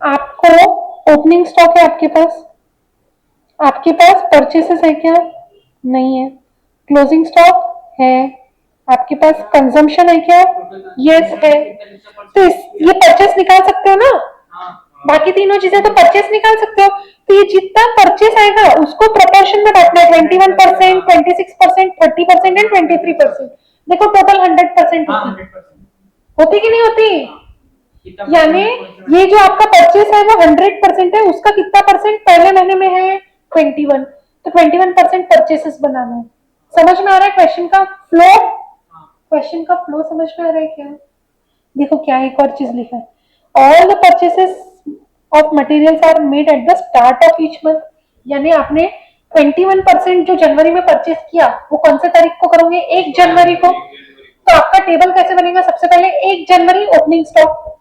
आपको ओपनिंग स्टॉक है आपके पास, आपके पास परचेसेस है क्या? नहीं है। क्लोजिंग स्टॉक है। आपके पास कंजम्पशन है क्या? यस है। तो ये परचेस निकाल सकते हो ना? बाकी तीनों चीजें तो परचेस निकाल सकते हो। तो ये जितना परचेस आएगा उसको प्रोपोर्शन में बांटना है, 21%, 26%, 30% एंड 23%। देखो टोटल 100% होती कि नहीं होती? यानी ये जो आपका परचेस है वो 100% है, उसका कितना परसेंट पहले महीने में है? 21। तो 21% परचेसेस बनाना है। समझ में आ रहा है क्वेश्चन का फ्लो? क्वेश्चन का फ्लो समझ में आ रहा है क्या? देखो क्या एक और चीज लिखा है, all the purchases of materials are made at the start of each month. यानी आपने 21% जो जनवरी में परचेस किया वो कौन से तारीख को करोगे? 1 जनवरी को। तो आपका टेबल कैसे बनेगा? सबसे पहले 1 जनवरी ओपनिंग स्टॉक,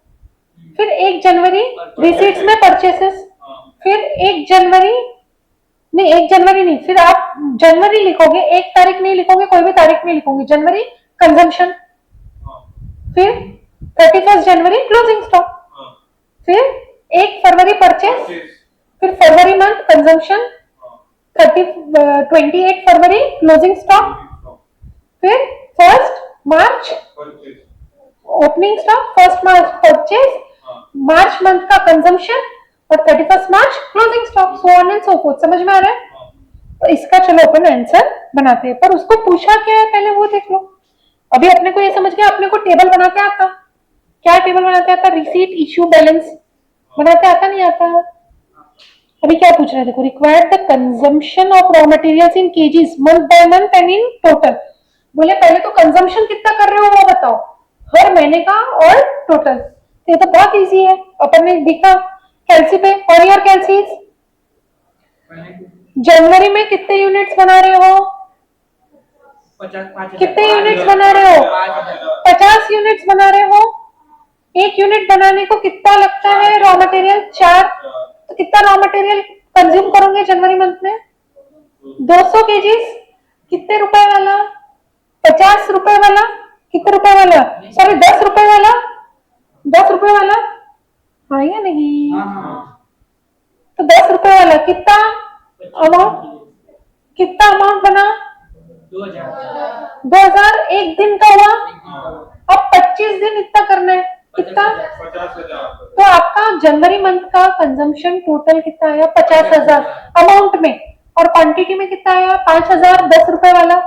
फिर 1 जनवरी रिसीट्स में परचेसेस, फिर 1 जनवरी नहीं, 1 जनवरी नहीं, फिर आप जनवरी लिखोगे, 1 तारीख नहीं लिखोगे, कोई भी तारीख नहीं लिखोगे, जनवरी कंजम्पशन, फिर 31 जनवरी क्लोजिंग स्टॉक, फिर 1 फरवरी परचेस, फिर फरवरी मंथ कंजम्पशन, 28 फरवरी क्लोजिंग स्टॉक, फिर 1 March opening stock, 1 March purchase, March month का कंजम्पशन और 31 March closing stock, so on and so forth. समझ में आ रहा है? तो इसका चलो अपन आंसर बनाते हैं, पर उसको पूछा क्या है पहले वो देख लो। अभी अपने को ये समझ गया, अपने को टेबल बनाते आता। क्या टेबल बनाते आता? रिसीट, इश्यू, बैलेंस बनाते आता नहीं आता? अभी क्या पूछ रहे हैं देखो, required the consumption of raw materials in KGs month by month and in total. बोले पहले तो कंजम्पशन कितना कर रहे हो वो बताओ, हर महीने का और टोटल। ये तो बहुत इजी है, अपन ने दिखा कैलसी पे। और योर कैलसीज, जनवरी में कितने यूनिट्स बना रहे हो? 50 कितने यूनिट्स बना रहे हो? 50 यूनिट्स बना रहे हो। 1 यूनिट बनाने को कितना लगता है रॉ मटेरियल? 4। तो कितना रॉ मटेरियल कंज्यूम करोगे जनवरी मंथ में? 200 केजीज। कितने रुपए वाला? 50 रुपए वाला। कितने रुपए वाला? सॉरी 10 रुपए वाला। 10 रुपए वाला हाँ या नहीं? तो 10 रुपए वाला कितना अमाउंट, कितना अमाउंट बना? 2000 एक दिन का हुआ। अब 25 दिन इतना करना है, कितना? 50,000। तो आपका जनवरी मंथ का कंजम्पशन टोटल कितना आया? 50,000 अमाउंट में, और क्वांटिटी में कितना आया? 5,000। 10 रुपए वाला।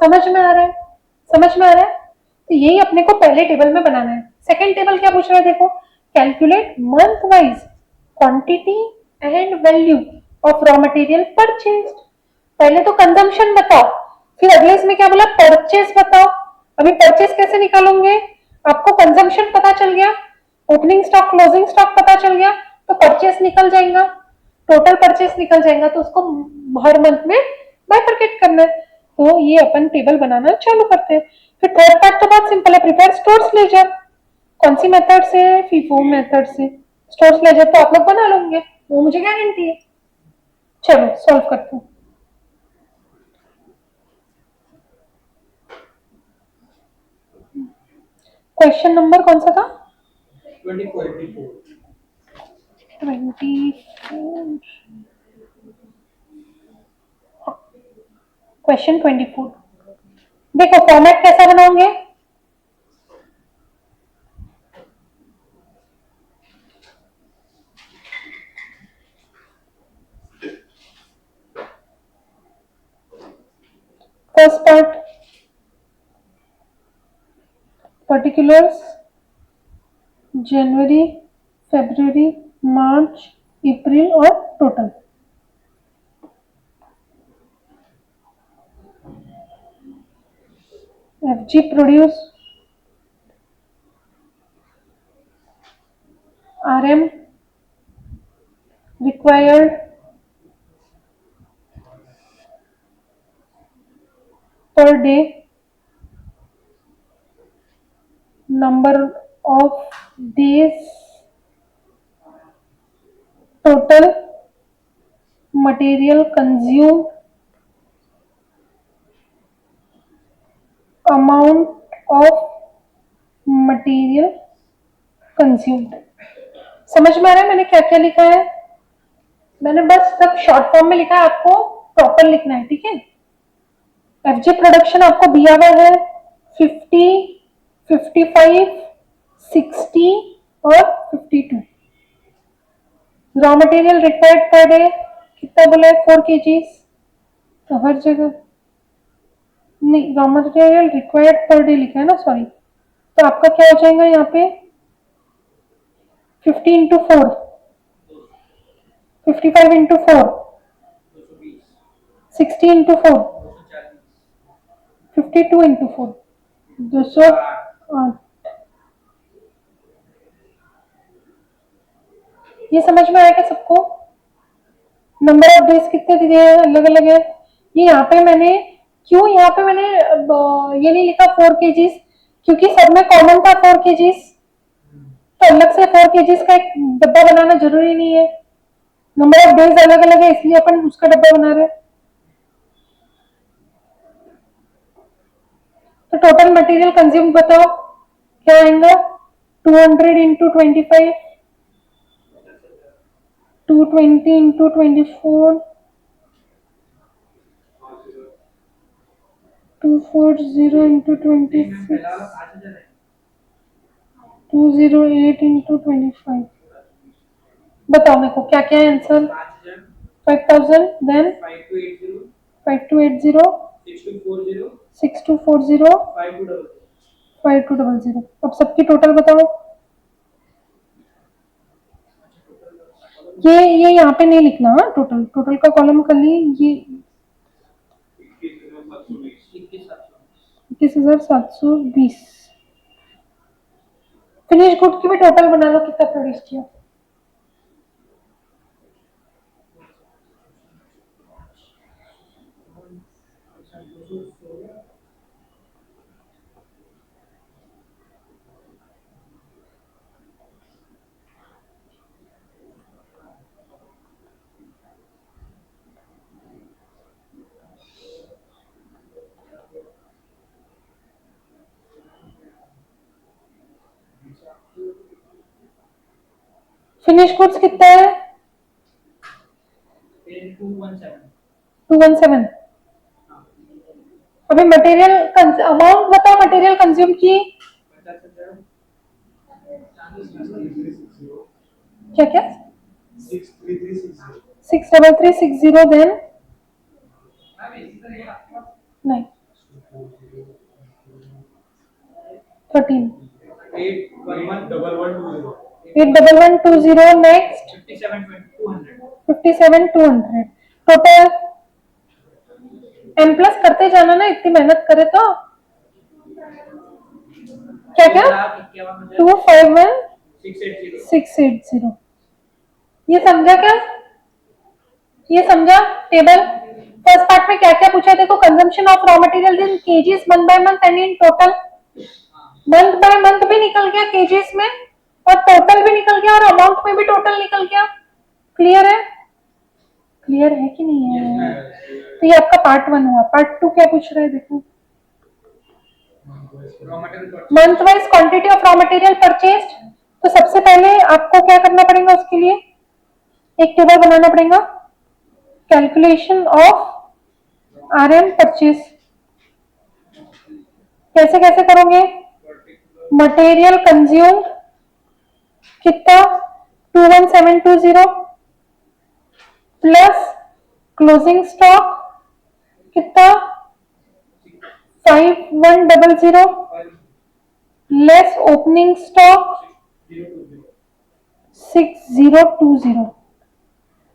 समझ में आ रहा है? समझ में आ रहा है? तो यही अपने को पहले टेबल में बनाना है। सेकंड टेबल क्या पूछ रहा है देखो, calculate month wise quantity and value of raw material purchased. पहले तो कंजम्पशन बताओ, फिर अगले इसमें क्या बोला? परचेस बताओ। अभी परचेस कैसे निकालोगे? आपको कंजम्पशन पता चल गया, ओपनिंग स्टॉक क्लोजिंग स्टॉक पता चल गया, तो परचेस निकल जाएगा, टोटल परचेस निकल जाएगा। तो उसको हर मंथ में बाइफरकेट करना है। तो ये अपन टेबल बनाना चालू करते हैं। फिर थर्ड पार्ट तो बहुत सिंपल है, प्रिपेयर स्टोर्स लेजर। कौन सी मेथड से? फीफो मेथड से। स्टोर्स लेजर तो आप लोग बना लोगे, वो मुझे गारंटी है। चलो सॉल्व करते हैं। क्वेश्चन नंबर कौन सा था? 24। 24। क्वेश्चन 24। देखो फॉर्मेट कैसा बनाओगे? फर्स्ट पार्ट पर्टिकुलर्स, जनवरी, फरवरी, मार्च, अप्रैल और total. FG produce, RM required, per day, number of days, total material consumed, amount of material consumed। समझ में आ रहा है मैंने क्या क्या लिखा है? मैंने बस सब शॉर्ट फॉर्म में लिखा है, आपको प्रॉपर लिखना है, ठीक है। एफजी प्रोडक्शन आपको दिया हुआ है 50, 55, 60 और 52। Raw material required per day कितना बोला है, 4 kgs। तो हर जगह नहीं, raw material required per day लिखा है ना, सॉरी। तो आपका क्या हो जाएगा यहाँ पे 50 इंटू 4, 55 इंटू 4, 220, 60 इंटू 4, 240, 52 इंटू 4, 208। ये समझ में आया क्या सबको? नंबर ऑफ डेज कितने दिए हैं, अलग अलग है। ये यहाँ पे मैंने क्यों यहाँ पे मैंने ये नहीं लिखा 4 kgs, क्योंकि सब में कॉमन था 4 kgs। तो अलग से 4 kgs का एक डब्बा बनाना जरूरी नहीं है। नंबर ऑफ डेज अलग अलग है, इसलिए अपन उसका डब्बा बना रहे हैं। तो टोटल मटेरियल कंज्यूम बताओ क्या आएगा, 200 इंटू 25, 220 इंटू 24, 240 इंटू 26, 208 इंटू 25। बताओ मेरे को क्या क्या है आंसर। 5000, देन 5280, 6240, 5200। अब सबकी टोटल बताओ। ये यहाँ पे नहीं लिखना, हाँ, टोटल टोटल का कॉलम खाली ये 21,720। फिनिश गुड की भी टोटल बना लो, कितना प्रोड्यूस किया। फिनिश गुड्स कितना है, 217। अभी मटेरियल अमाउंट बताओ, मटेरियल कंज्यूम की क्या क्या 63360, देन नहीं 13, 81120, नेक्स्ट 57200। टोटल एम प्लस करते जाना ना, इतनी मेहनत करे तो। क्या क्या 251680। ये समझा क्या, ये समझा टेबल। फर्स्ट पार्ट में क्या क्या पूछा है देखो, consumption of raw material in KGs month by month and in total. Month by month भी निकल गया केजीज में, और टोटल भी निकल गया, और अमाउंट में भी टोटल निकल गया। क्लियर है, क्लियर है कि नहीं है? तो ये आपका पार्ट 1 हुआ। पार्ट 2 क्या पूछ रहे हैं देखो, month wise quantity of raw material purchased. तो सबसे पहले आपको क्या करना पड़ेगा, उसके लिए एक टेबल बनाना पड़ेगा, कैलकुलेशन ऑफ RM परचेज। कैसे कैसे करोगे, मटेरियल कंज्यूम कितना 21720 प्लस क्लोजिंग स्टॉक कितना 5100 लेस ओपनिंग स्टॉक 6020।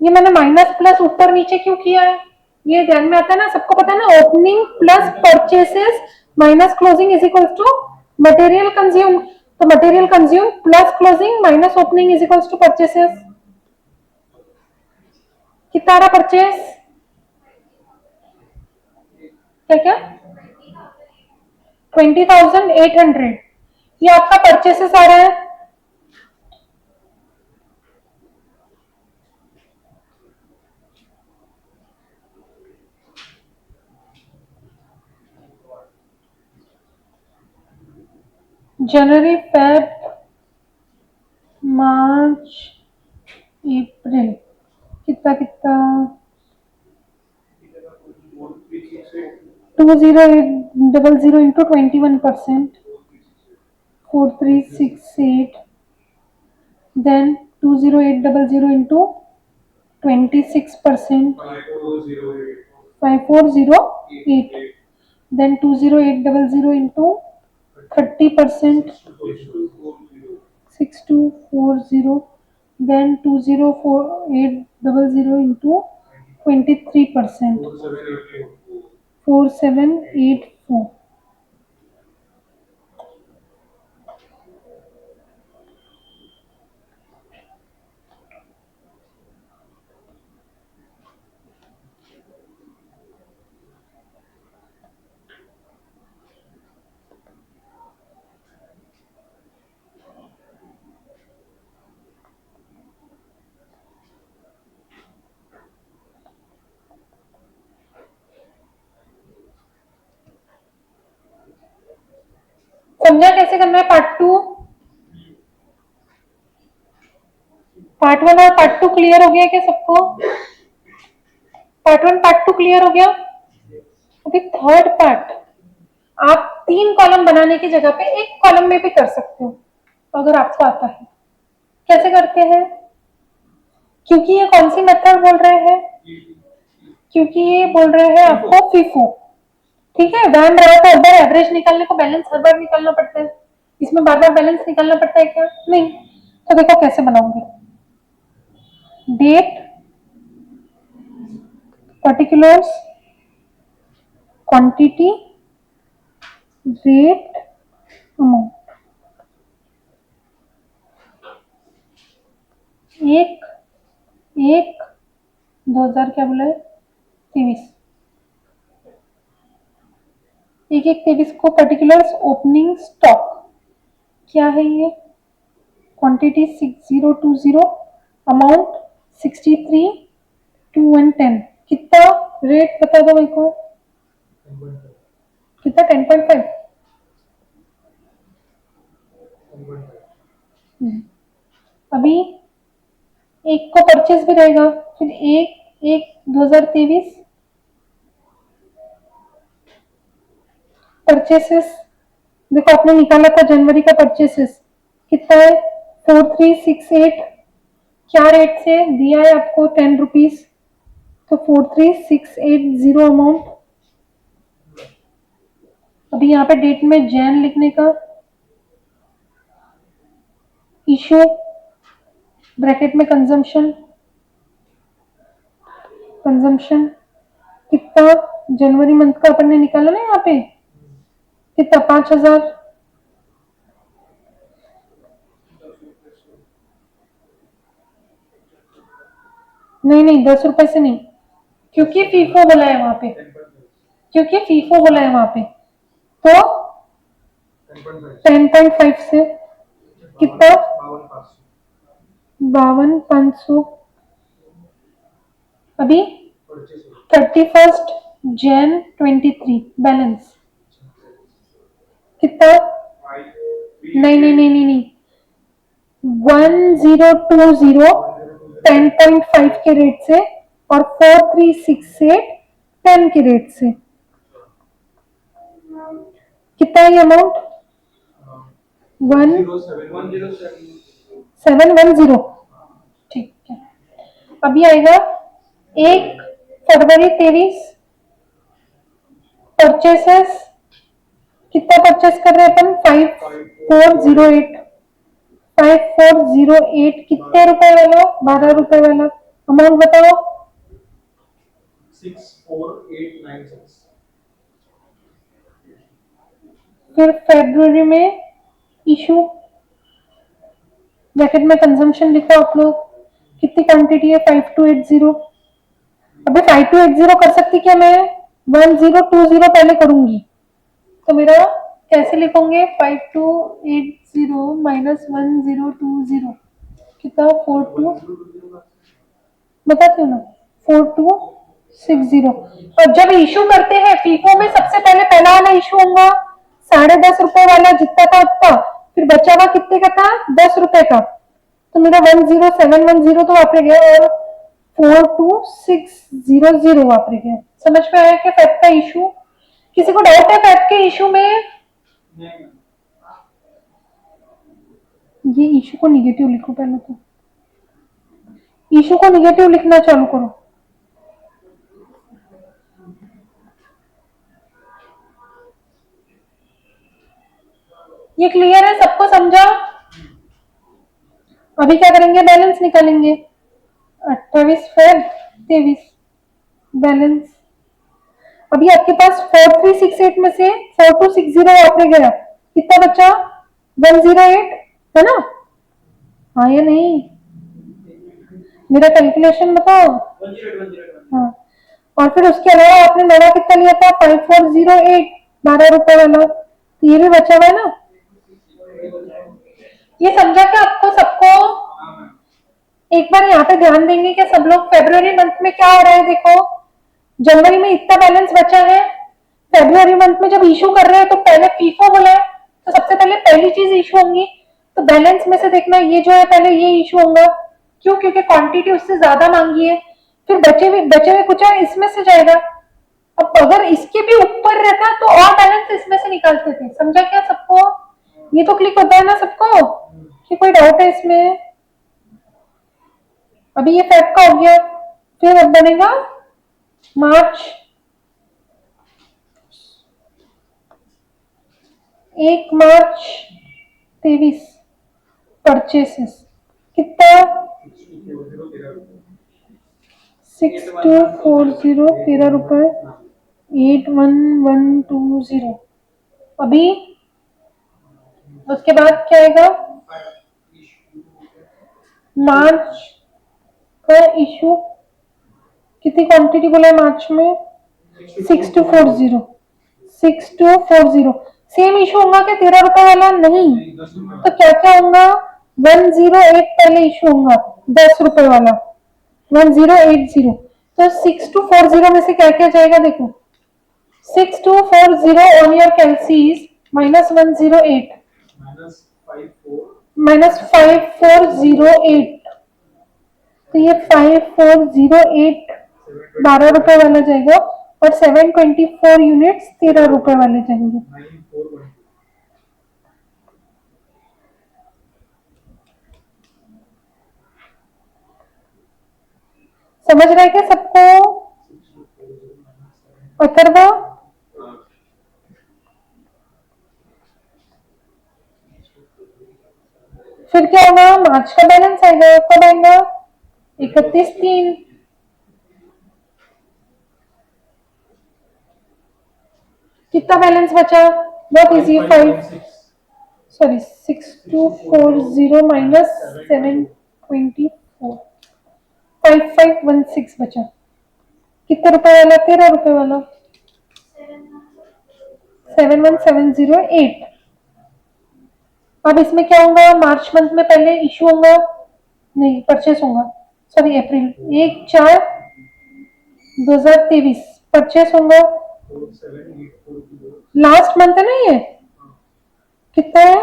ये मैंने माइनस प्लस ऊपर नीचे क्यों किया है, ये ध्यान में आता है ना, सबको पता है ना, opening plus purchases minus closing is equals to material consume. तो material consume plus closing minus opening is equals to purchases. कितना आ रहा परचेस, क्या क्या 20,800। ये आपका परचेसेस आ रहा है। जनवरी, फेब, मार्च, अप्रैल, कितना कितना 20800 into 21%, 4368. Then 20800 into 26%, 5408. Then 20800 into 30%, 6240. Then 20800 into 23%, 4784. समझा कैसे करना है पार्ट 2? पार्ट 1 और पार्ट 2 क्लियर हो गया क्या सबको? पार्ट 1 पार्ट 2 क्लियर हो गया? अभी थर्ड पार्ट, आप 3 कॉलम बनाने की जगह पे 1 कॉलम में भी कर सकते हो अगर आपको आता है। कैसे करते हैं? क्योंकि ये कौन सी मेथड बोल रहे हैं? क्योंकि ये बोल रहे हैं आपको फीफो, ठीक है। वैन रहा तो अगर एवरेज निकालने को बैलेंस हर बार निकालना पड़ता है, इसमें बार बार बैलेंस निकालना पड़ता है क्या? नहीं। तो देखो कैसे बनाओगे। Date, particulars, quantity, rate, amount. एक 2000 क्या बोला है? 23, 1/23 को पर्टिकुलर्स, ओपनिंग स्टॉक क्या है ये? Quantity 6020, amount 632110। कितना रेट बता दो मेरे को, कितना? 10.5। अभी एक को परचेज भी रहेगा, फिर 1/1/2023 परचेसेस। देखो आपने निकाला था जनवरी का परचेसेस कितना है? 4368। क्या रेट से दिया है आपको? 10 रुपीज, तो 43680 अमाउंट। अभी यहाँ पे डेट में जैन लिखने का, इशू ब्रैकेट में कंजम्पशन कितना जनवरी मंथ का अपन ने निकाला ना यहाँ पे, कितना? 5000। नहीं 10 रुपए से नहीं, क्योंकि फीफो बोला है वहां पे, तो 10.5 से कितना? 52,500। अभी 31 जैन 23 बैलेंस कितना? नहीं 1020 10.5 के रेट से और 4368 10 के रेट से। कितना है अमाउंट? 1710। ठीक है। अभी आएगा 1 फरवरी 23 परचेसेस। कितना परचेस कर रहे हैं अपन? 5408 कितने रुपए वाला? 12 रुपए वाला। अमाउंट बताओ। 64896। फिर फरवरी में इशू ब्रैकेट में कंजम्पशन लिखो आप लोग। कितनी क्वांटिटी है? 5280। अबे 5280 कर सकती क्या मैं? 1020 पहले करूंगी, तो मेरा कैसे लिखोगे? 5280 माइनस 1020 कितना? 42 बताती हूँ ना, 4260। और जब इशू करते हैं फीफो में सबसे पहले पहला वाला इशू होगा 10.5 रुपए वाला, जितना था उतना, फिर बचा हुआ कितने का था? 10 रुपए का। तो मेरा 10710 तो वापरे गया और 42600 वापरे गया। समझ में आया क्या फेब का इशू? किसी को डाउट है फेब के इशू में? नहीं ये इशू को निगेटिव लिखो पहले तो, इशू को निगेटिव लिखना चालू करो। ये क्लियर है, सबको समझा? अभी क्या करेंगे, बैलेंस निकालेंगे। 28 फेब 23 बैलेंस। अभी आपके पास 4368 में से 4260 आपने गया, कितना बचा? 108 है ना? हाँ या नहीं? मेरा कैलकुलेशन बताओ। 108 हाँ, और फिर उसके अलावा आपने नया कितना लिया था? 5408, 12 रुपए वाला, तो ये भी बचा हुआ है ना? ये समझा क्या आपको सबको? हाँ मैम एक बार यहाँ पे ध्यान देंगे कि सब लोग फरवरी मंथ में क्या हो रहा है। देखो, जनवरी में इतना बैलेंस बचा है, फरवरी मंथ में जब इशू कर रहे हैं तो पहले फीफो बोला है, तो सबसे पहले पहली चीज इशू होंगी, तो बैलेंस में से देखना ये जो है पहले ये इशू होगा। क्यों? क्योंकि क्वांटिटी उससे ज्यादा मांगी है। फिर बचे हुए कुछ है इसमें से जाएगा। अब अगर इसके भी ऊपर रहता तो और बैलेंस इसमें से निकालते थे। समझा क्या सबको? ये तो क्लिक होता है ना सबको कि कोई डाउट है इसमें? अभी ये फेब का हो गया, फिर अब बनेगा मार्च। 1 मार्च 23 परचेसेस कितना? 6240 13 रुपए 81120। अभी उसके बाद क्या आएगा? मार्च का इशू कितनी क्वांटिटी बोला है मार्च में? 6240 6240 सेम इशू होगा क्या 13 रुपए वाला? नहीं, तो क्या क्या होगा? 108 पहले इशू होगा 10 रुपए वाला, 1080। तो 6240 में से क्या क्या जाएगा? देखो, 6240 ऑन योर कैलसीज माइनस 108 माइनस 5408, तो ये 5408 12 रुपए वाला जाएगा, और 724 यूनिट्स 13 रुपए वाले जाएंगे। समझ रहे क्या सबको? अथर्वा, फिर क्या होगा? मार्च का बैलेंस आएगा, कब आएगा? 31/3। कितना बैलेंस बचा? बहुत इजी, 6240 माइनस 724 5516 बचा। कितने रुपए वाला? 13 रुपए वाला, 71708। अब इसमें क्या होगा? मार्च मंथ में पहले इशू होगा, नहीं परचेस होगा, सॉरी अप्रैल 1/4/2023 परचेस होगा। लास्ट मंथ है ना ये? कितना है?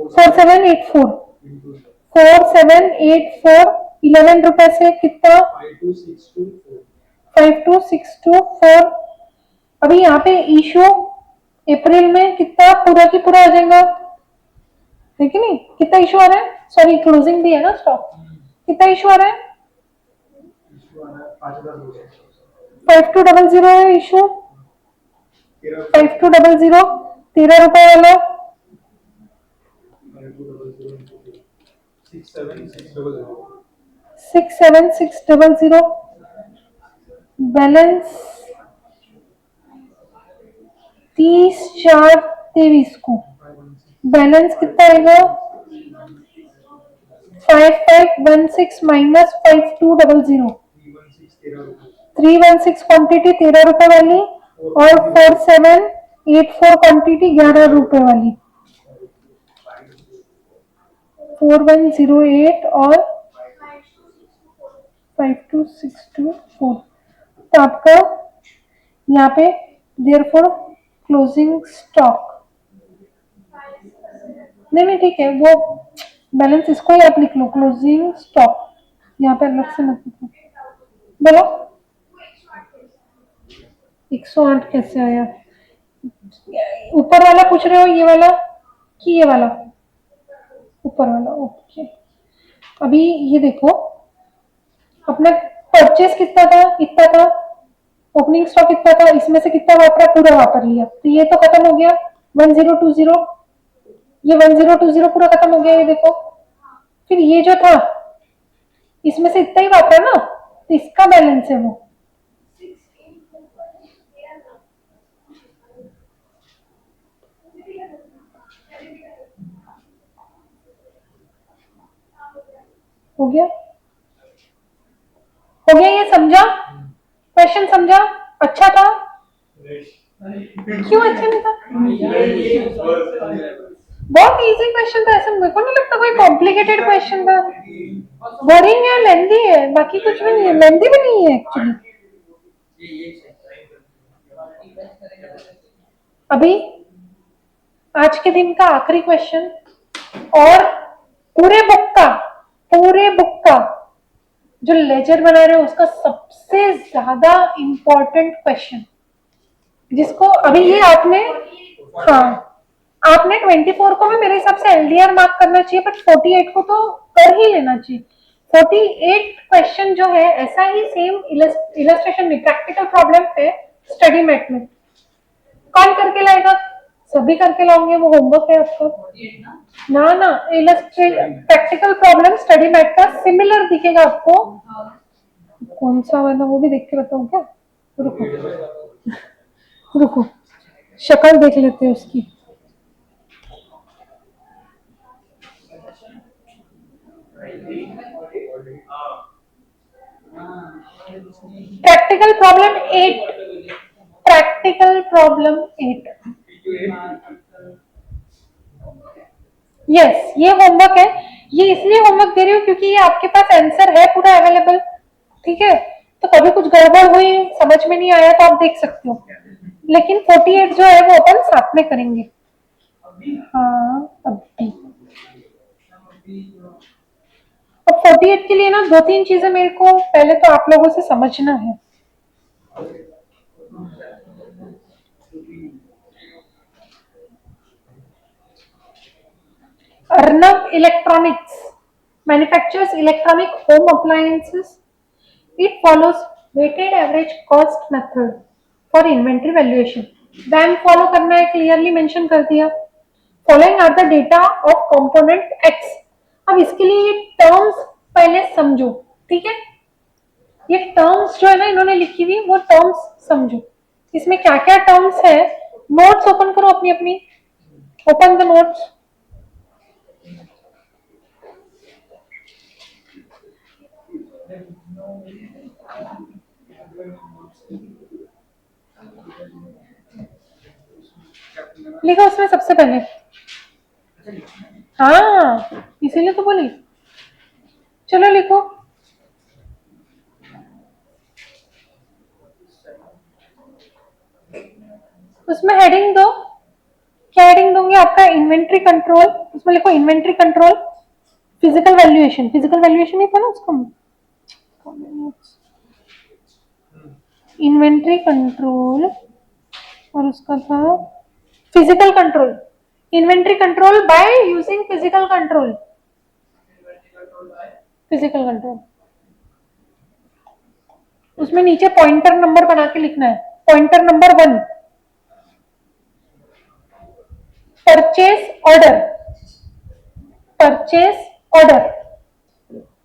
4784 4784 11 रुपए से कितना? 52624। अभी यहाँ पे इशू अप्रैल में कितना पूरा की पूरा आ जाएगा, है कि नहीं? कितना इशू आ रहा है? सॉरी क्लोजिंग भी है ना स्टॉक। कितना इशू आ रहा है? 5200 है इशू, 5200 13 रुपए वाला, 67600 बैलेंस 30/4/23 को बैलेंस कितना आएगा? 5516 माइनस 5200 316 क्वांटिटी 13 रुपए वाली, और 4784 क्वांटिटी 11 रुपए वाली, 4108 और 52624। तो आपका यहाँ पे देयरफॉर क्लोजिंग स्टॉक, नहीं ठीक है, वो बैलेंस इसको ही आप लिख लो, क्लोजिंग स्टॉक यहाँ पे अलग से मत लिखो। बोलो 108 कैसे आया? ऊपर वाला पूछ रहे हो, ये वाला कि ये वाला? ऊपर वाला, ओके। अभी ये देखो, अपना परचेस कितना था, इतना था, ओपनिंग स्टॉक कितना था, इसमें से कितना वापरा, पूरा वापर लिया, तो ये तो खत्म हो गया 1020, ये 1020 पूरा खत्म हो गया, ये देखो। फिर ये जो था इसमें से इतना ही वापरा ना, तो इसका बैलेंस है वो। हो गया, हो गया, ये समझा? क्वेश्चन समझा? अच्छा था? क्यों अच्छा नहीं था? बहुत इजी क्वेश्चन था, ऐसा मेरे को नहीं लगता कोई कॉम्प्लिकेटेड क्वेश्चन था। बोरिंग है, लेंदी है, बाकी कुछ भी नहीं है, लेंदी भी नहीं है एक्चुअली। अभी आज के दिन का आखिरी क्वेश्चन, और पूरे बुक का जो लेजर बना रहे हो उसका सबसे ज्यादा इंपॉर्टेंट क्वेश्चन, जिसको अभी ये आपने, हाँ, आपने 24 को भी मेरे हिसाब से एलडीआर मार्क करना चाहिए, बट 48 को तो कर ही लेना चाहिए। 48 क्वेश्चन जो है ऐसा ही सेम इलस्ट्रेशन में प्रैक्टिकल प्रॉब्लम है स्टडी मैट में। कौन करके लाएगा? सभी करके लाओगे, वो होमवर्क है आपका। ना प्रैक्टिकल प्रॉब्लम स्टडी मैट का सिमिलर दिखेगा आपको। कौन सा वाला वो भी देख के बताऊं क्या? रुको शक्ल देख लेते हैं उसकी। Practical problem 8। यस, ये होमवर्क है। ये इसलिए होमवर्क दे रही हूँ क्योंकि ये आपके पास आंसर है पूरा अवेलेबल, ठीक है? तो कभी कुछ गड़बड़ हुई, समझ में नहीं आया तो आप देख सकते हो, लेकिन 48 जो है वो अपन साथ में करेंगे। हाँ अभी अब 48 के लिए ना 2-3 चीजें मेरे को पहले तो आप लोगों से समझना है। Arnav Electronics manufactures electronic home appliances. It follows weighted average cost method for inventory valuation. WAM follow करना है, clearly mention कर दिया। Following are the data of component X. अब इसके लिए ये terms पहले समझो, ठीक है? ये टर्म्स जो है ना इन्होंने लिखी हुई, वो टर्म्स समझो। इसमें क्या क्या टर्म्स है, नोट्स ओपन करो अपनी अपनी, ओपन द नोट्स। लिखो उसमें सबसे पहले, हाँ इसीलिए तो बोली, चलो लिखो। उसमें हेडिंग दो, क्या हेडिंग दोगे? आपका इन्वेंट्री कंट्रोल, उसमें लिखो इन्वेंट्री कंट्रोल, फिजिकल वैल्यूएशन नहीं था ना उसका, इन्वेंट्री कंट्रोल, और उसका था physical control, inventory control by using physical control. उसमें नीचे पॉइंटर नंबर बना के लिखना है। Pointer number 1, purchase order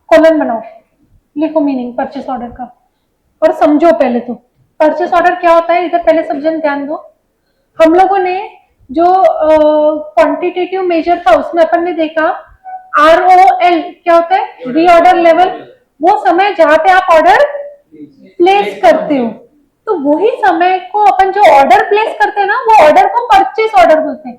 colon बनाओ, लिखो मीनिंग परचेस ऑर्डर का, और समझो पहले तो परचेस ऑर्डर क्या होता है। इधर पहले सब जन ध्यान दो। हम लोगों ने जो क्वांटिटेटिव मेजर था उसमें अपन ने देखा ROL क्या होता है, रीऑर्डर लेवल, वो समय जहां पे आप ऑर्डर प्लेस करते हो। तो वही समय को अपन जो ऑर्डर प्लेस करते हैं ना, वो ऑर्डर को परचेस ऑर्डर बोलते हैं।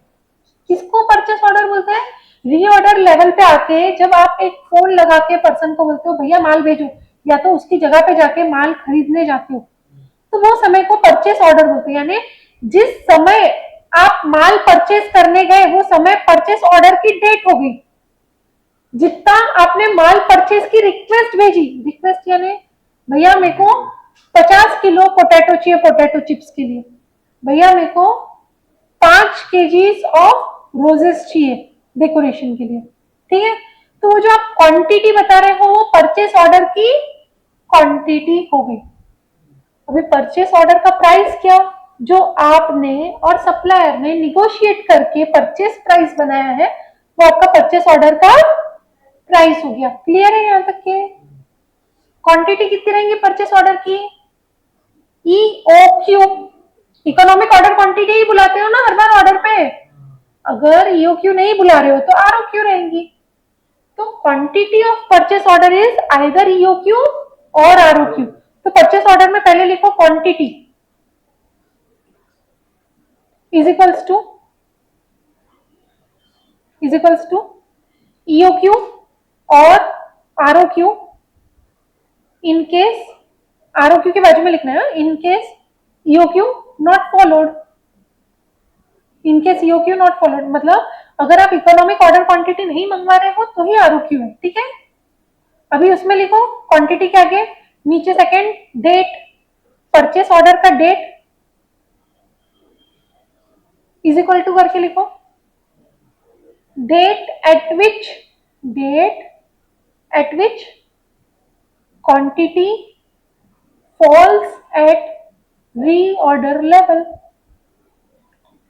किसको परचेस ऑर्डर बोलते हैं? रीऑर्डर लेवल पे आके जब आप एक फोन लगा के पर्सन को बोलते हो भैया माल भेजो, या तो उसकी जगह पे जाके माल खरीदने जाते हो, तो वो समय को परचेस ऑर्डर बोलते हैं। यानी जिस समय आप माल परचेस करने गए वो समय परचेस ऑर्डर की डेट हो गई। जितना आपने माल परचेस की रिक्वेस्ट भेजी, रिक्वेस्ट यानी भैया मेरे को 50 किलो पोटैटो चाहिए पोटैटो चिप्स के लिए, भैया मेरे को 5 केजीज ऑफ रोजेस चाहिए डेकोरेशन के लिए, ठीक है। तो वो जो आप क्वांटिटी बता रहे हो वो परचेस ऑर्डर की क्वांटिटी हो गई। अभी परचेस ऑर्डर का प्राइस क्या, जो आपने और सप्लायर ने निगोशिएट करके परचेस प्राइस बनाया है वो आपका परचेस ऑर्डर का प्राइस हो गया। क्लियर है यहाँ तक के? क्वांटिटी कितनी रहेंगी परचेस ऑर्डर की? ईओक्यू, इकोनॉमिक ऑर्डर क्वांटिटी ही बुलाते हो ना हर बार ऑर्डर पे, अगर ईओक्यू नहीं बुला रहे हो तो आरओक्यू रहेंगी। तो quantity of purchase order is either EOQ और आरओक्यू। तो परचेस ऑर्डर में पहले लिखो quantity is equals to EOQ और आरओक्यू इन केस, आरओक्यू के बाजू में लिखना है in case EOQ not followed, in case EOQ not followed मतलब अगर आप इकोनॉमिक ऑर्डर क्वांटिटी नहीं मंगवा रहे हो तो ही आरओक्यू है, ठीक है। अभी उसमें लिखो क्वांटिटी के आगे नीचे सेकंड डेट, परचेस ऑर्डर का डेट इज इक्वल टू करके लिखो date at which quantity falls at reorder level,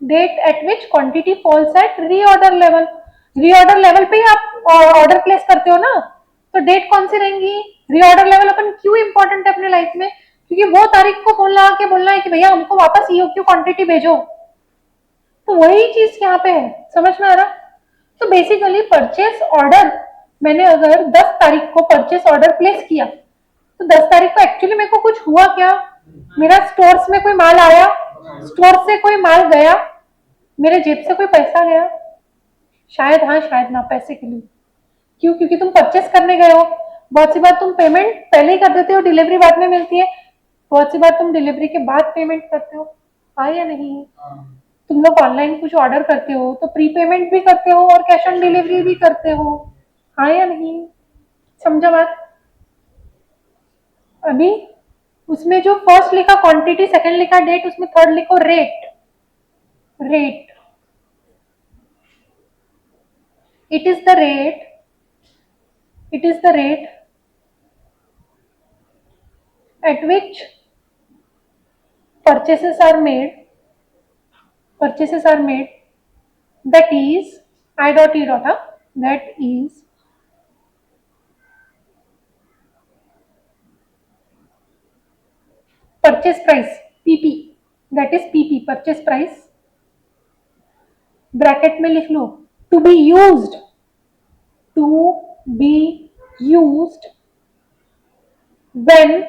date at which quantity falls at reorder level. Reorder level पे ही आप ऑर्डर प्लेस करते हो ना, तो डेट कौन सी रहेंगी? रीऑर्डर लेवल अपन क्यों इंपॉर्टेंट है अपने लाइफ में? क्योंकि वो तारीख को फोन लगा के बोलना है कि भैया हमको वापस ईओक्यू क्वांटिटी भेजो, तो वही चीज यहाँ पे है, समझ में आ रहा? तो बेसिकली परचेस ऑर्डर मैंने अगर 10 तारीख को परचेस ऑर्डर प्लेस किया तो 10 तारीख को एक्चुअली मेरे को कुछ हुआ क्या? मेरा स्टोर्स में कोई माल आया, स्टोर से कोई माल गया, मेरे जेब से कोई पैसा गया? शायद हाँ शायद ना, पैसे के लिए। क्यों? क्योंकि तुम परचेस करने गए हो। बहुत सी बार तुम पेमेंट पहले ही कर देते हो, डिलीवरी बाद में मिलती है। बहुत सी बार तुम डिलीवरी के बाद पेमेंट करते हो, हाँ या नहीं? तुम लोग ऑनलाइन कुछ ऑर्डर करते हो तो प्री पेमेंट भी करते हो और कैश ऑन डिलीवरी भी करते हो, हाँ या नहीं? समझा बात? अभी उसमें जो फर्स्ट लिखा क्वांटिटी, सेकंड लिखा डेट, उसमें थर्ड लिखो rate. It is the rate at which purchases are made, that is I dot E dot, that is purchase price, PP, that is PP, purchase price, bracket में लिख लो to be used when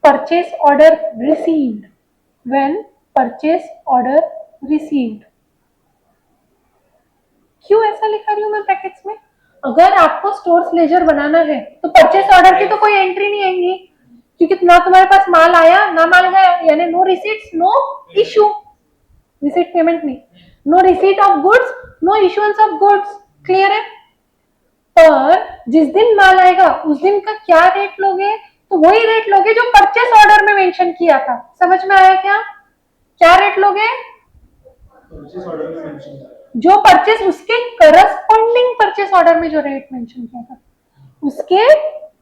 purchase order received, क्यों ऐसा लिखा रही हूं मैं brackets में? अगर आपको स्टोर्स लेजर बनाना है तो परचेस ऑर्डर की तो कोई एंट्री नहीं आएंगी, क्योंकि ना तुम्हारे पास माल आया ना माल गया, यानी no receipts no issue, receipt payment नहीं, no receipt of goods no issuance of goods. Clear है? पर जिस दिन माल आएगा उस दिन का क्या रेट लोगे? तो वही रेट लोगे जो परचेस ऑर्डर में मेंशन किया था। समझ में आया क्या? क्या रेट लोगे? परचेस ऑर्डर में मेंशन किया, जो परचेस उसके करस्पॉन्डिंग परचेस ऑर्डर में जो रेट मेंशन किया था, उसके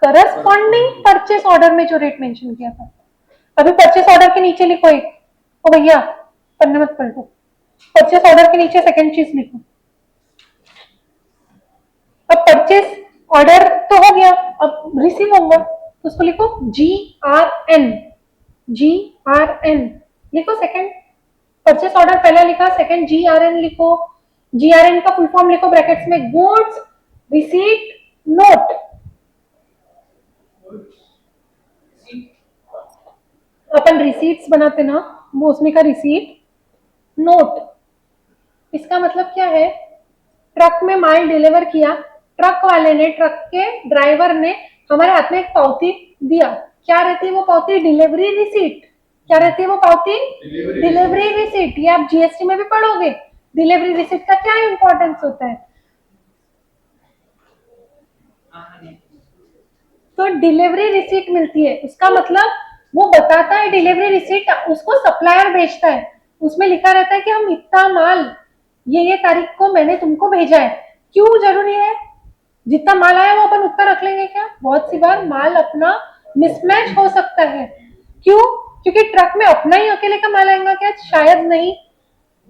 करस्पॉन्डिंग परचेस ऑर्डर में जो रेट मेंशन किया था। अभी परचेस ऑर्डर के नीचे लिखो एक, ओ भैया पन्ने मत पलटो, परचेस ऑर्डर के नीचे सेकंड चीज लिखो। अब परचेस ऑर्डर तो हो गया, अब रिसीव होगा तो उसको लिखो GRN, लिखो सेकंड। परचेस ऑर्डर पहला लिखा, सेकंड GRN लिखो। GRN का फुल फॉर्म लिखो ब्रैकेट्स में, गुड्स रिसीट नोट। अपन रिसीट्स बनाते ना, वो उसमें का रिसीट नोट। इसका मतलब क्या है? ट्रक में माल डिलीवर किया, ट्रक वाले ने, ट्रक के ड्राइवर ने हमारे हाथ में एक पावती दिया। क्या रहती है वो पावती? Delivery receipt. क्या रहती है वो पावती? Delivery receipt. ये आप जीएसटी में भी पढ़ोगे, डिलीवरी रिसीट का क्या इंपॉर्टेंस होता है। तो डिलीवरी रिसीट मिलती है, उसका मतलब वो बताता है डिलीवरी रिसीट, उसको सप्लायर भेजता है, उसमें लिखा रहता है कि हम इतना माल ये तारीख को मैंने तुमको भेजा है। क्यों जरूरी है? जितना माल आया वो अपन उतना रख लेंगे क्या? बहुत सी बार माल अपना मिसमैच हो सकता है। क्यों? क्योंकि ट्रक में अपना ही अकेले का माल आएगा क्या? शायद नहीं,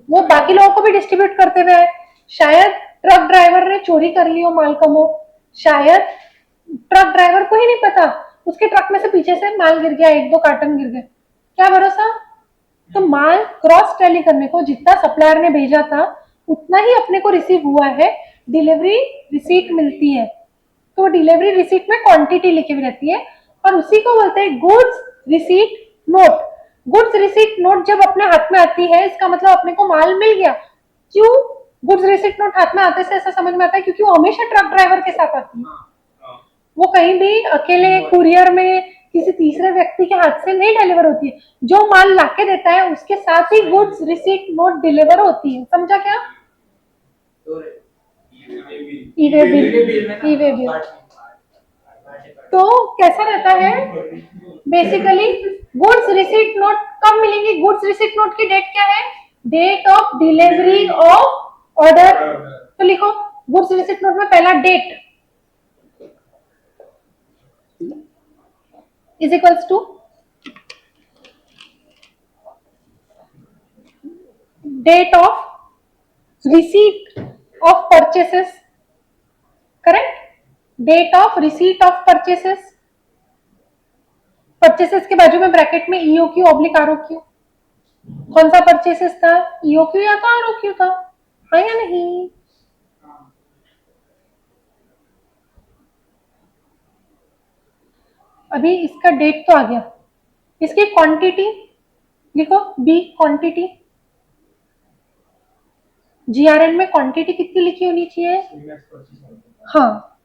वो बाकी लोगों को भी डिस्ट्रीब्यूट करते हुए आए। शायद ट्रक ड्राइवर ने चोरी कर ली हो माल का वो, शायद ट्रक ड्राइवर को ही नहीं पता, उसके ट्रक में से पीछे से माल गिर गया, 1-2 कार्टन गिर गए, क्या भरोसा? तो माल क्रॉस टैली करने को जितना सप्लायर ने भेजा था उतना ही अपने को रिसीव हुआ है, डिलीवरी रिसीट मिलती है। तो डिलीवरी रिसीट में क्वांटिटी लिखी हुई रहती है और उसी को बोलते हैं goods receipt note. Goods receipt note जब अपने हाथ में आती है, इसका मतलब अपने को माल मिल गया। क्यों गुड्स रिसीट नोट हाथ में आते से ऐसा समझ में आता है? क्योंकि वो हमेशा ट्रक ड्राइवर के साथ आती है, वो कहीं भी अकेले कुरियर में किसी तीसरे व्यक्ति के हाथ से नहीं डिलीवर होती है। जो माल लाके देता है उसके साथ ही गुड्स रिसीट नोट डिलीवर होती है। समझा क्या? E-way bill. तो कैसा रहता है बेसिकली? गुड्स रिसीट नोट कब मिलेंगी? गुड्स रिसीट नोट की डेट क्या है? Date of delivery of order. तो लिखो गुड्स रिसीट नोट में पहला date is equals to date of receipt of purchases, correct? Date of receipt of purchases, purchases के बाजू में ब्रैकेट में EOQ ऑब्लिक ROQ, कौन सा परचेसेस था? EOQ या तो ROQ था, हाँ या नहीं? अभी इसका डेट तो आ गया, इसकी क्वांटिटी लिखो, बी क्वांटिटी। GRN में क्वांटिटी कितनी लिखी होनी चाहिए? हाँ,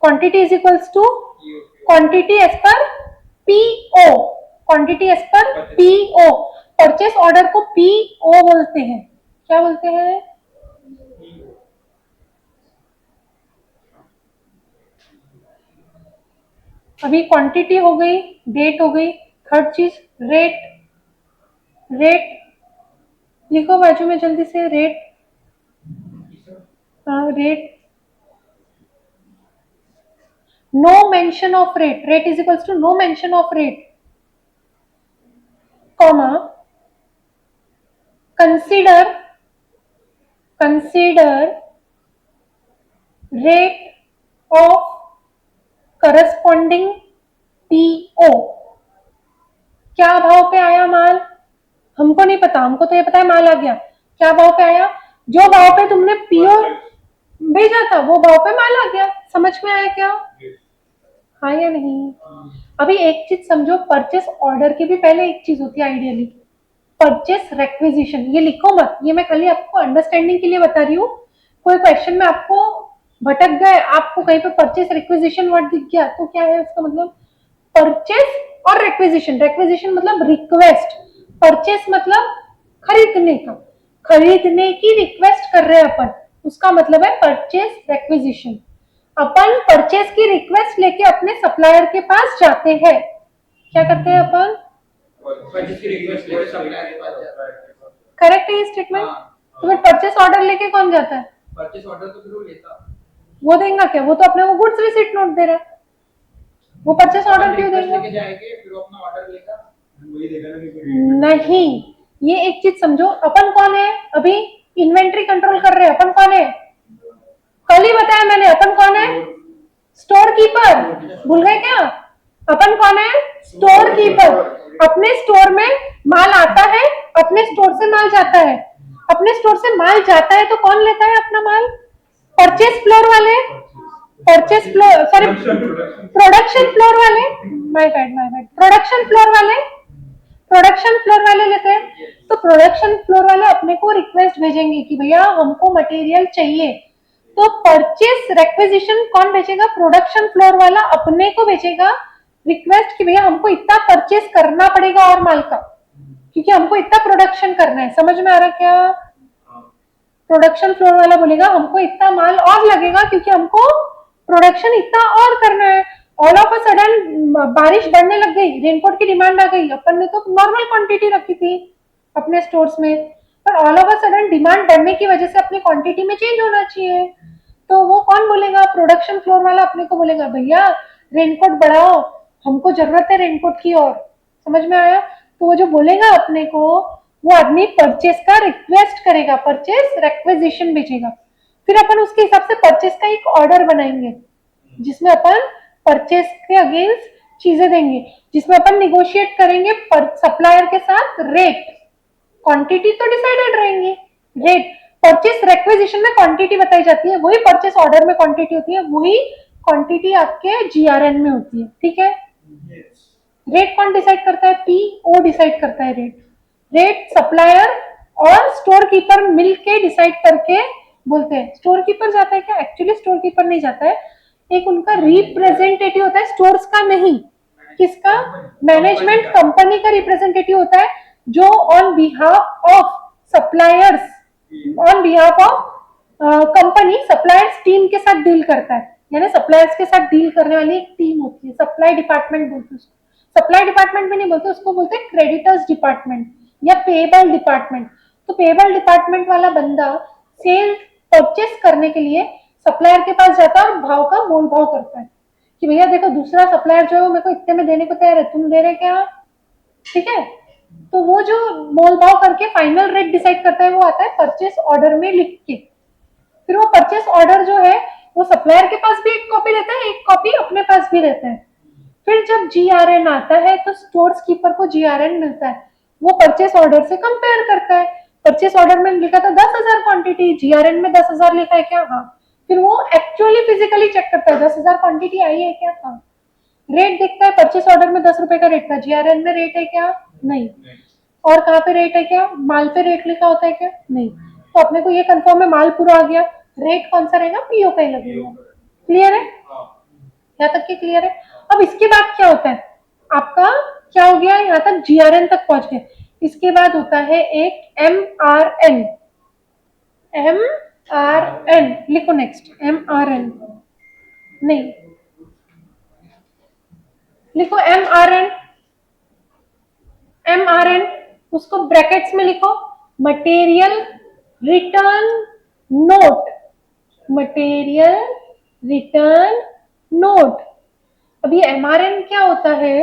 quantity is equals to quantity as per PO, quantity as per PO। Purchase order को PO बोलते हैं। क्या बोलते हैं? अभी क्वांटिटी हो गई, डेट हो गई, थर्ड चीज रेट। रेट लिखो बाजू में जल्दी से, rate. Rate, no mention of rate, rate is equals to no mention of rate, comma, consider rate of corresponding PO। क्या भाव पे आया माल? हमको नहीं पता, हमको तो ये पता है माल आ गया। क्या भाव पे आया? जो भाव पे तुमने PO भेजा था वो भाव पे माल आ गया। समझ में आया क्या? हाँ या नहीं? अभी एक चीज समझो, परचेस ऑर्डर की भी पहले एक चीज होती है आइडियली, परचेस रिक्विजिशन। ये लिखो मत, ये मैं खाली आपको अंडरस्टैंडिंग के लिए बता रही हूँ। कोई क्वेश्चन में आपको भटक गए, आपको कहीं पे परचेस रिक्विजिशन वर्ड दिख गया तो क्या है उसका मतलब? परचेस और रिक्विजिशन, रिक्विजिशन मतलब रिक्वेस्ट, परचेस मतलब खरीदने का, खरीदने की रिक्वेस्ट कर रहे हैं अपन, उसका मतलब है परचेस रिक्विजिशन। अपन परचेस की रिक्वेस्ट लेके अपने सप्लायर के पास जाते हैं। क्या करते हैं अपन? परचेस की रिक्वेस्ट लेके सप्लायर के पास जाता है। करेक्ट है ये स्टेटमेंट? तो फिर परचेस ऑर्डर लेके कौन जाता है? परचेस ऑर्डर तो फिर वो लेता, वो देगा क्या? वो तो अपने को गुड्स रिसीट नोट दे रहा है, वो परचेस ऑर्डर क्यों देगा? लेके जाएंगे फिर वो अपना ऑर्डर लेगा, वही देगा ना कि नहीं, ये एक चीज समझो, अपन कौन है? अभी इन्वेंट्री कंट्रोल कर रहे हैं, अपन कौन है? कल ही बताया मैंने, अपन कौन है? Store keeper. भूल गए क्या? अपन कौन है? Store keeper. अपने स्टोर में माल आता है, अपने स्टोर से माल जाता है, अपने स्टोर से माल जाता है तो कौन लेता है अपना माल? परचेस फ्लोर वाले, purchase floor, sorry production floor वाले, माय बैड, प्रोडक्शन फ्लोर वाले, प्रोडक्शन फ्लोर वाले लेते हैं। तो प्रोडक्शन फ्लोर वाले अपने को रिक्वेस्ट भेजेंगे कि भैया हमको मटेरियल चाहिए, तो परचेस रिक्वेजिशन कौन भेजेगा? प्रोडक्शन फ्लोर वाला अपने को भेजेगा रिक्वेस्ट कि भैया हमको इतना परचेस करना पड़ेगा और माल का, क्योंकि हमको इतना प्रोडक्शन करना है। समझ में आ रहा क्या? प्रोडक्शन फ्लोर वाला बोलेगा हमको इतना माल और लगेगा क्योंकि हमको प्रोडक्शन इतना और करना है। ऑल ऑफ अ सडन बारिश बढ़ने लग गई, रेनकोट की डिमांड आ गई, अपन ने तो नॉर्मल क्वांटिटी रखी थी अपने स्टोर्स में, पर all of a sudden demand बढ़ने की वजह से अपनी क्वांटिटी में चेंज होना चाहिए। तो वो कौन बोलेगा? प्रोडक्शन फ्लोर वाला अपने को बोलेगा भैया रेनकोट बढ़ाओ, हमको जरूरत है रेनकोट की। और समझ में आया? तो वो जो बोलेगा अपने को, वो आदमी परचेस का रिक्वेस्ट करेगा, परचेस रिक्वेजिशन भेजेगा, फिर अपन उसके हिसाब से परचेस का एक ऑर्डर बनाएंगे जिसमें अपन परचेस के अगेंस्ट चीजें देंगे, जिसमें अपन निगोशिएट करेंगे सप्लायर के साथ रेट। क्वांटिटी तो डिसाइडेड रहेंगी, रेट परचेस रिक्वेजिशन में क्वांटिटी बताई जाती है, वही परचेस ऑर्डर में क्वांटिटी होती है, वही क्वांटिटी आपके जीआरएन में होती है। ठीक है? रेट कौन डिसाइड करता है? पीओ डिसाइड करता है रेट। रेट सप्लायर और स्टोर कीपर मिलके डिसाइड करके बोलते हैं। स्टोर कीपर जाता है क्या? एक्चुअली स्टोर कीपर नहीं जाता है, एक उनका रिप्रेजेंटेटिव होता है, स्टोर्स का नहीं। किसका? मैनेजमेंट कंपनी का रिप्रेजेंटेटिव होता है, जो on behalf of suppliers, on behalf of company suppliers team के साथ डील करता है। यानी सप्लायर्स के साथ डील करने वाली एक टीम होती है, सप्लाई डिपार्टमेंट बोलते हैं उसको। सप्लाई डिपार्टमेंट में नहीं बोलते उसको, बोलते हैं क्रेडिटर्स डिपार्टमेंट या पेएबल डिपार्टमेंट। तो पेएबल डिपार्टमेंट वाला बंदा सेल परचेस करने के लिए सप्लायर के पास जाता है और भाव का मोल भाव करता है कि भैया देखो दूसरा सप्लायर जो है मेरे को इतने में देने को तैयार है, तुम दे रहे क्या? ठीक है? तो वो जो मोल भाव करके फाइनल रेट डिसाइड करता है, वो आता है परचेस ऑर्डर में लिख के। फिर वो परचेस ऑर्डर जो है वो सप्लायर के पास भी एक कॉपी रहता है, एक कॉपी अपने पास भी रहता है। फिर जब जीआरएन आता है तो स्टोर्स कीपर को जीआरएन मिलता है, वो परचेस ऑर्डर से कंपेयर करता है। परचेस ऑर्डर में लिखा था 10,000 क्वांटिटी, जीआरएन में 10,000 लिखा है क्या? हाँ। फिर वो एक्चुअली फिजिकली चेक करता है 10,000 क्वांटिटी आई है क्या? हाँ। रेट देखता है, परचेस ऑर्डर में 10 रुपए का रेट था, जीआरएन में रेट है क्या? नहीं। और कहाँ पे रेट है क्या? माल पे रेट लिखा होता है क्या? नहीं। तो अपने को ये कंफर्म है माल पूरा आ गया, रेट कौन सा रहेगा? पीओ का ही लगेगा। क्लियर है? यहाँ तक की क्लियर है? अब इसके बाद क्या होता है? आपका क्या हो गया? यहाँ तक जीआरएन तक पहुंच गए। इसके बाद होता है एक एमआरएन। एमआरएन लिखो नेक्स्ट, एमआरएन नहीं लिखो, एमआरएन। एमआरएन उसको ब्रैकेट्स में लिखो, material return note, material return note. अब ये एमआरएन क्या होता है?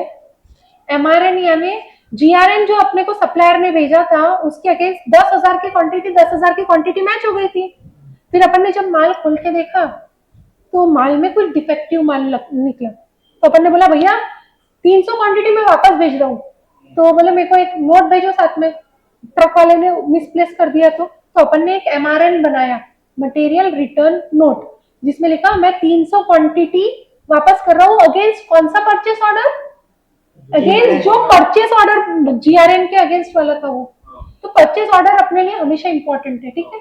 एमआरएन यानी जीआरएन जो अपने को सप्लायर ने भेजा था उसके अगेंस्ट 10,000 की क्वांटिटी, 10,000 की क्वांटिटी मैच हो गई थी। फिर अपन ने जब माल खोल के देखा तो माल में कुछ डिफेक्टिव माल निकला, तो अपन ने बोला भैया 300 क्वांटिटी में वापस भेज रहा हूँ। तो बोले मेरे को एक नोट भेजो साथ में, ट्रक वाले ने मिसप्लेस कर दिया। तो अपन ने एक एमआरएन बनाया, मटेरियल रिटर्न नोट, जिसमें लिखा मैं 300 क्वांटिटी वापस कर रहा हूँ अगेंस्ट कौन सा परचेस ऑर्डर? अगेंस्ट जो परचेस ऑर्डर जीआरएन के अगेंस्ट वाला था वो। तो परचेस ऑर्डर अपने लिए हमेशा इंपॉर्टेंट है। ठीक है?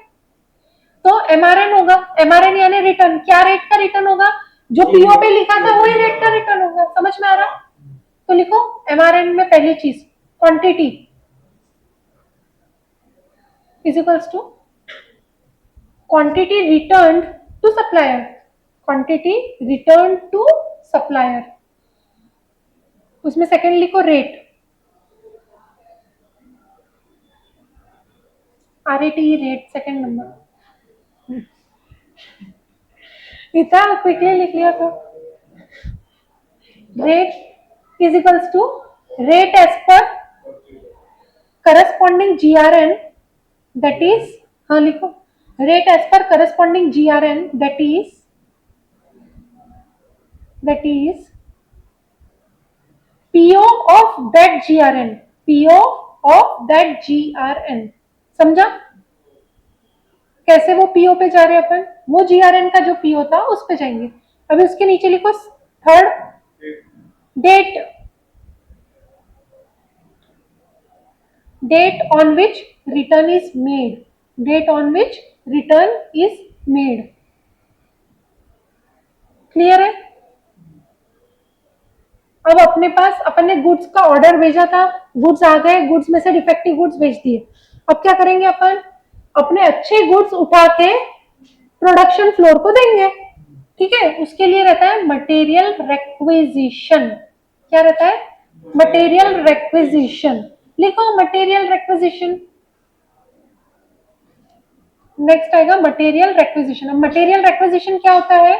तो एमआरएन होगा, एमआरएन यानी रिटर्न। क्या रेट का रिटर्न होगा? जो पीओ पे लिखा था वही रेट का रिटर्न होगा। समझ में आ रहा? तो लिखो एमआरएन में पहली चीज quantity is equals to quantity return to supplier, quantity return to supplier. उसमें सेकंड लिखो rate, R A T rate second number. इतना क्विकली लिख लिया था। Rate is equals to rate as per corresponding GRN that is, हाँ लिखो, rate as per corresponding GRN that is PO of that GRN, PO of that GRN. समझा कैसे वो PO पे जा रहे हैं अपन? वो जीआरएन का जो पीओ था उस पे जाएंगे। अभी उसके नीचे लिखो third date, date on which return is made, date on which return is made. Clear है? अब अपने पास अपन ने गुड्स का ऑर्डर भेजा था, गुड्स आ गए, गुड्स में से डिफेक्टिव गुड्स भेज दिए। अब क्या करेंगे अपन? अपने अच्छे गुड्स उठा के प्रोडक्शन फ्लोर को देंगे। ठीक है, उसके लिए रहता है मटेरियल रिक्विजिशन। क्या रहता है? Material requisition. लिखो मटेरियल रिक्विजिशन। नेक्स्ट आएगा मटेरियल रिक्विजिशन। अब मटेरियल रिक्विजिशन क्या होता है?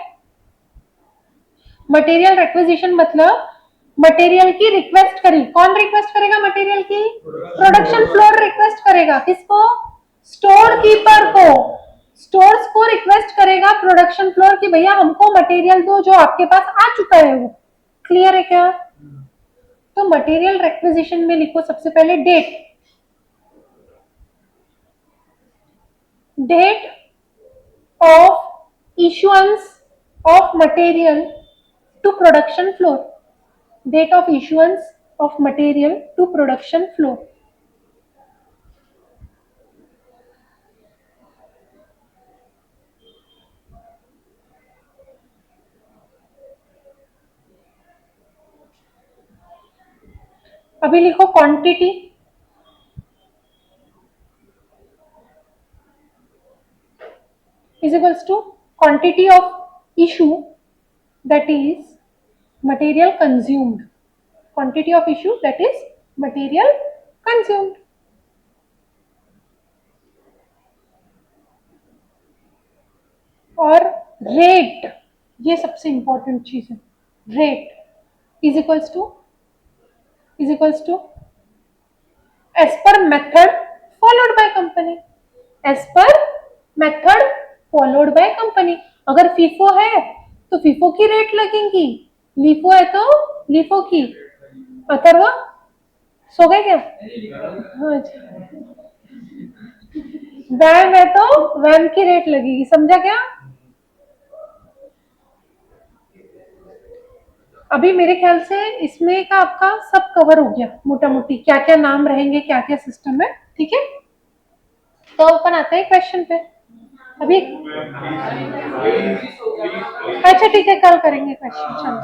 मटेरियल रिक्विजिशन मतलब मटेरियल की रिक्वेस्ट करी। कौन रिक्वेस्ट करेगा मटेरियल की? प्रोडक्शन फ्लोर रिक्वेस्ट करेगा। किसको? स्टोर कीपर को। स्टोर्स को रिक्वेस्ट करेगा प्रोडक्शन फ्लोर की भैया हमको मटेरियल दो जो आपके पास आ चुका है वो। क्लियर है क्या? तो मटेरियल रिक्विजिशन में लिखो सबसे पहले date. Date of issuance of material to production floor. Date of issuance of material to production floor. अभी लिखो quantity. is equals to quantity of issue, that is material consumed. Quantity of issue, that is material consumed. और rate, ये सबसे important चीज है। Rate is equals to as per method followed by company. As per method followed by company. अगर FIFO है तो FIFO की rate लगेंगी, लीफो है तो लीफो की। अथर्व सो गए क्या? हाँ वैम है तो वैम की रेट लगेगी। समझा क्या? अभी मेरे ख्याल से इसमें का आपका सब कवर हो गया मोटा मोटी, क्या क्या नाम रहेंगे, क्या क्या सिस्टम है। ठीक है, तो अपन आते हैं क्वेश्चन पे। अभी अच्छा ठीक है, कल करेंगे क्वेश्चन। चलो।